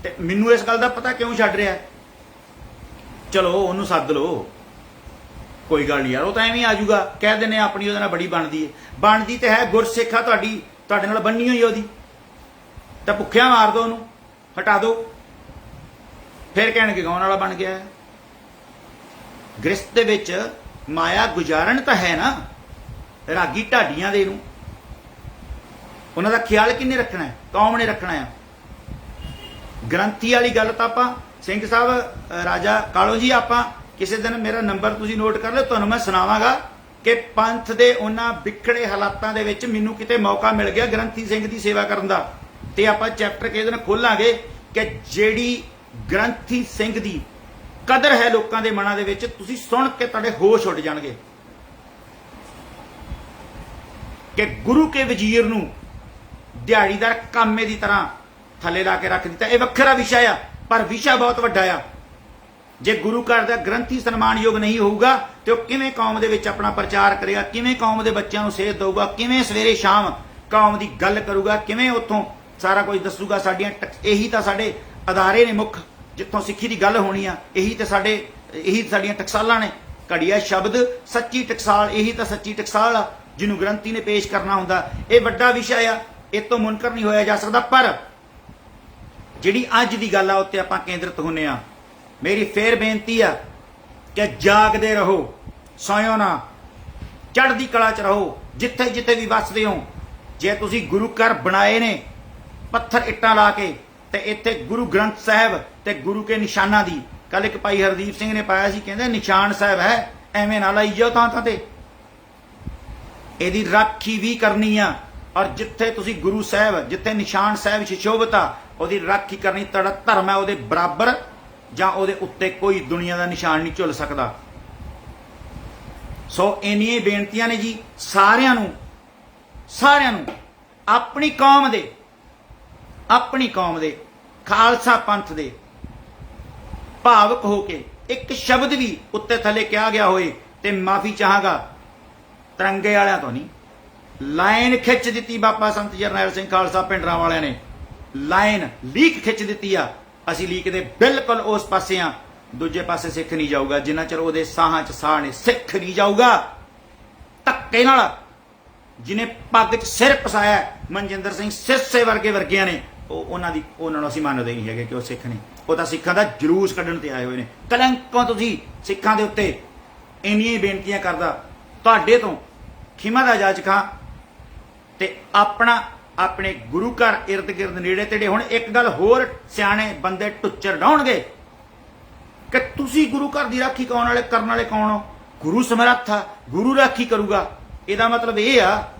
ते मैनू इस गल का पता क्यों छड्ड रहा। चलो उन्होंने सद लो, कोई गल नहीं यार, वो तो एवं आ जाऊगा, कह देने अपनी वो बड़ी बनती है। बनती तो है गुरसिखा तुहाडे नाल बन्नी हुई ओहदी, तो भुखिया मार दो, उन्होंने हटा दो, फिर कहणगे गाउण वाला बन गया है। गृहस्थ दे विच माया गुजारन तो है ना, रागी ढाडियां दे नूं उन्हां दा ख्याल किन्ने रखना है, कौम ने रखना है। ग्रंथी वाली गल तां आपां सिंह साहब राजा कालो जी आपां किसी दिन मेरा नंबर तुसीं नोट कर लो, तुहानूं मैं सुणावांगा कि पंथ दे उन्हां विखड़े हालातां दे विच मैनूं किते मौका मिल गया ग्रंथी सिंह दी सेवा करन दा, ते आपां चैप्टर किस दिन खोलांगे कि जिहड़ी ग्रंथी सिंह दी कदर है लोगों के मनां दे विच, तुसीं सुण के तुहाडे होश उड़ जाणगे कि गुरु के वजीर नूं दिहाड़ीदार कामे की तरह थले ला के रख दिता। यह वखरा विषय आ, पर विषय बहुत वड्डा आ। जे गुरु घर का ग्रंथी सन्मानयोग नहीं होगा तो किवें कौम दे विच अपना प्रचार करेगा, किवें कौम के बच्चों को सेध देगा, किवें सवेरे शाम कौम की गल करूगा, किवें उत्थों सारा कुछ दसूगा। साडियां यही तो साडे अदारे ने मुख जिथों सिक्खी की गल होनी आ, यही तो साडियां टकसालां ने। घड़िया शब्द सच्ची टकसाल, यही तो सच्ची टकसाल आ जिन्हों ग्रंथी ने पेश करना हुंदा। यह वड्डा विषय आ, इस तो मुनकर नहीं होया जा सकता। पर जिहड़ी अज दी गल आ उत्ते आपां केंद्रित होने आ। मेरी फिर बेनती आ कि जागदे रहो, सोयो ना, चढ़दी कला च रहो, जिथे जिथे भी वसदे हो। जे तुसीं गुरु घर बनाए ने पत्थर इट्टां ला के, ते इत्थे गुरु ग्रंथ साहिब ते गुरु के निशाना दी कल एक भाई हरदीप सिंह ने पाया सी, कहंदे निशान साहिब है, एवें ना लाई जाओ थां थां ते, इहदी राखी भी करनी आ। और जिथे तुसीं गुरु साहिब, जिथे निशान साहिब सुशोभित आ, उहदी राखी करनी। तुहाडा धर्म है उहदे बराबर जां उहदे उत्ते कोई दुनिया का निशान नहीं झुल सकता। सो इन्नियां बेनतियां ने जी सारियां नूं अपनी कौम दे खालसा पंथ दे भावक होके एक शब्द भी उत्ते थले कहा गया होए ते माफी चाहांगा। तिरंगे वालियां तो नहीं, लाइन खिंच दी बाबा संत जरनैल सिंह खालसा भिंडरांवाले ने, लाइन लीक खिंच दी आ। असीं लीक दे बिल्कुल उस पासे आ, दूजे पासे सिख नहीं जाऊगा जिन्ना चਿਰ ਉਹਦੇ ਸਾਹਾਂ 'ਚ ਸਾਹ ने, सिख नहीं जाऊगा। ਧੱਕੇ ਨਾਲ ਜਿਹਨੇ ਪੱਗ 'ਚ ਸਿਰ ਪਸਾਇਆ ਮਨਜਿੰਦਰ ਸਿੰਘ ਸਿਰਸੇ ਵਰਗਿਆਂ ਨੇ, ਉਹਨਾਂ ਨੂੰ ਅਸੀਂ ਮੰਨਦੇ ਨਹੀਂ ਹੈਗੇ ਕਿ ਉਹ ਸਿੱਖ ਨੇ। ਉਹ ਤਾਂ ਸਿੱਖਾਂ ਦਾ ਜਲੂਸ ਕੱਢਣ ਤੇ ਆਏ ਹੋਏ ਨੇ। ਕਲੰਕੋਂ ਤੁਸੀਂ ਸਿੱਖਾਂ ਦੇ ਉੱਤੇ ਇੰਨੀਆਂ ਹੀ ਬੇਨਤੀਆਂ ਕਰਦਾ, ਤੁਹਾਡੇ ਤੋਂ ਖਿਮਾ ਦਾ ਜਾਚ ਖਾਂ ਤੇ ਆਪਣੇ ਗੁਰੂ ਘਰ ਇਰਦ ਗਿਰਦ ਨੇੜੇ ਤੇੜੇ। ਹੁਣ ਇੱਕ ਗੱਲ ਹੋਰ ਸਿਆਣੇ ਬੰਦੇ ਟੁੱਚਰ ਡਾਉਣਗੇ ਕਿ ਤੁਸੀਂ ਗੁਰੂ ਘਰ ਦੀ ਰਾਖੀ ਕਰਨ ਵਾਲੇ ਕੌਣ ਹੋ? ਗੁਰੂ ਸਮਰੱਥ ਆ, ਗੁਰੂ ਰਾਖੀ ਕਰੂਗਾ। ਇਹਦਾ ਮਤਲਬ ਇਹ ਆ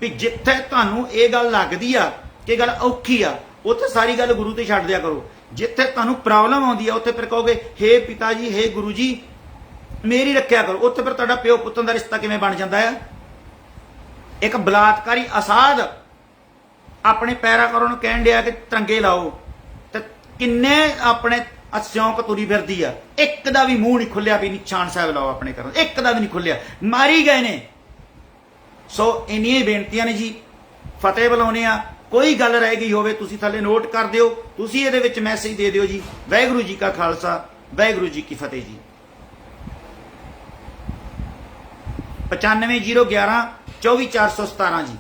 ਵੀ ਜਿੱਥੇ ਤੁਹਾਨੂੰ ਇਹ ਗੱਲ ਲੱਗਦੀ ਆ ਕਿ ਗੱਲ ਔਖੀ ਆ, ਉੱਥੇ ਸਾਰੀ ਗੱਲ ਗੁਰੂ ਤੇ ਛੱਡ ਦਿਆ ਕਰੋ। ਜਿੱਥੇ ਤੁਹਾਨੂੰ ਪ੍ਰੋਬਲਮ ਆਉਂਦੀ ਆ ਉੱਥੇ ਫਿਰ ਕਹੋਗੇ ਹੇ ਪਿਤਾ ਜੀ, ਹੇ ਗੁਰੂ ਜੀ ਮੇਰੀ ਰੱਖਿਆ ਕਰੋ। ਉੱਥੇ ਫਿਰ ਤੁਹਾਡਾ ਪਿਓ ਪੁੱਤਰ ਦਾ ਰਿਸ਼ਤਾ ਕਿਵੇਂ ਬਣ ਜਾਂਦਾ ਆ? ਇੱਕ ਬਲਾਤਕਾਰੀ ਅਸਾਧ ਆਪਣੇ ਪੈਰਾਕਾਰਾਂ ਨੂੰ ਕਹਿਣ ਡਿਆ ਕਿ ਤਿਰੰਗੇ ਲਾਓ, ਤੇ ਕਿੰਨੇ ਆਪਣੇ ਸਿਉਂਕ ਤੁਰੀ ਫਿਰਦੀ ਆ, ਇੱਕ ਦਾ ਵੀ ਮੂੰਹ ਨਹੀਂ ਖੁੱਲਿਆ ਵੀ ਨਿਸ਼ਾਨ ਸਾਹਿਬ ਲਾਓ ਆਪਣੇ ਘਰ, ਇੱਕ ਦਾ ਵੀ ਨਹੀਂ ਖੁੱਲਿਆ, ਮਾਰੀ ਗਏ ਨੇ। ਸੋ ਇੰਨੀਆਂ ਬੇਨਤੀਆਂ ਨੇ ਜੀ, ਫਤਿਹ ਬੁਲਾਉਣੇ ਆ। ਕੋਈ ਗੱਲ ਰਹਿ ਗਈ ਹੋਵੇ ਤੁਸੀਂ ਥੱਲੇ ਨੋਟ ਕਰ ਦਿਓ, ਤੁਸੀਂ ਇਹਦੇ ਵਿੱਚ ਮੈਸੇਜ ਦੇ ਦਿਓ ਜੀ। ਵਾਹਿਗੁਰੂ ਜੀ ਕਾ ਖਾਲਸਾ, ਵਾਹਿਗੁਰੂ ਜੀ ਕੀ ਫਤਿਹ ਜੀ। 9501124417 ਜੀ।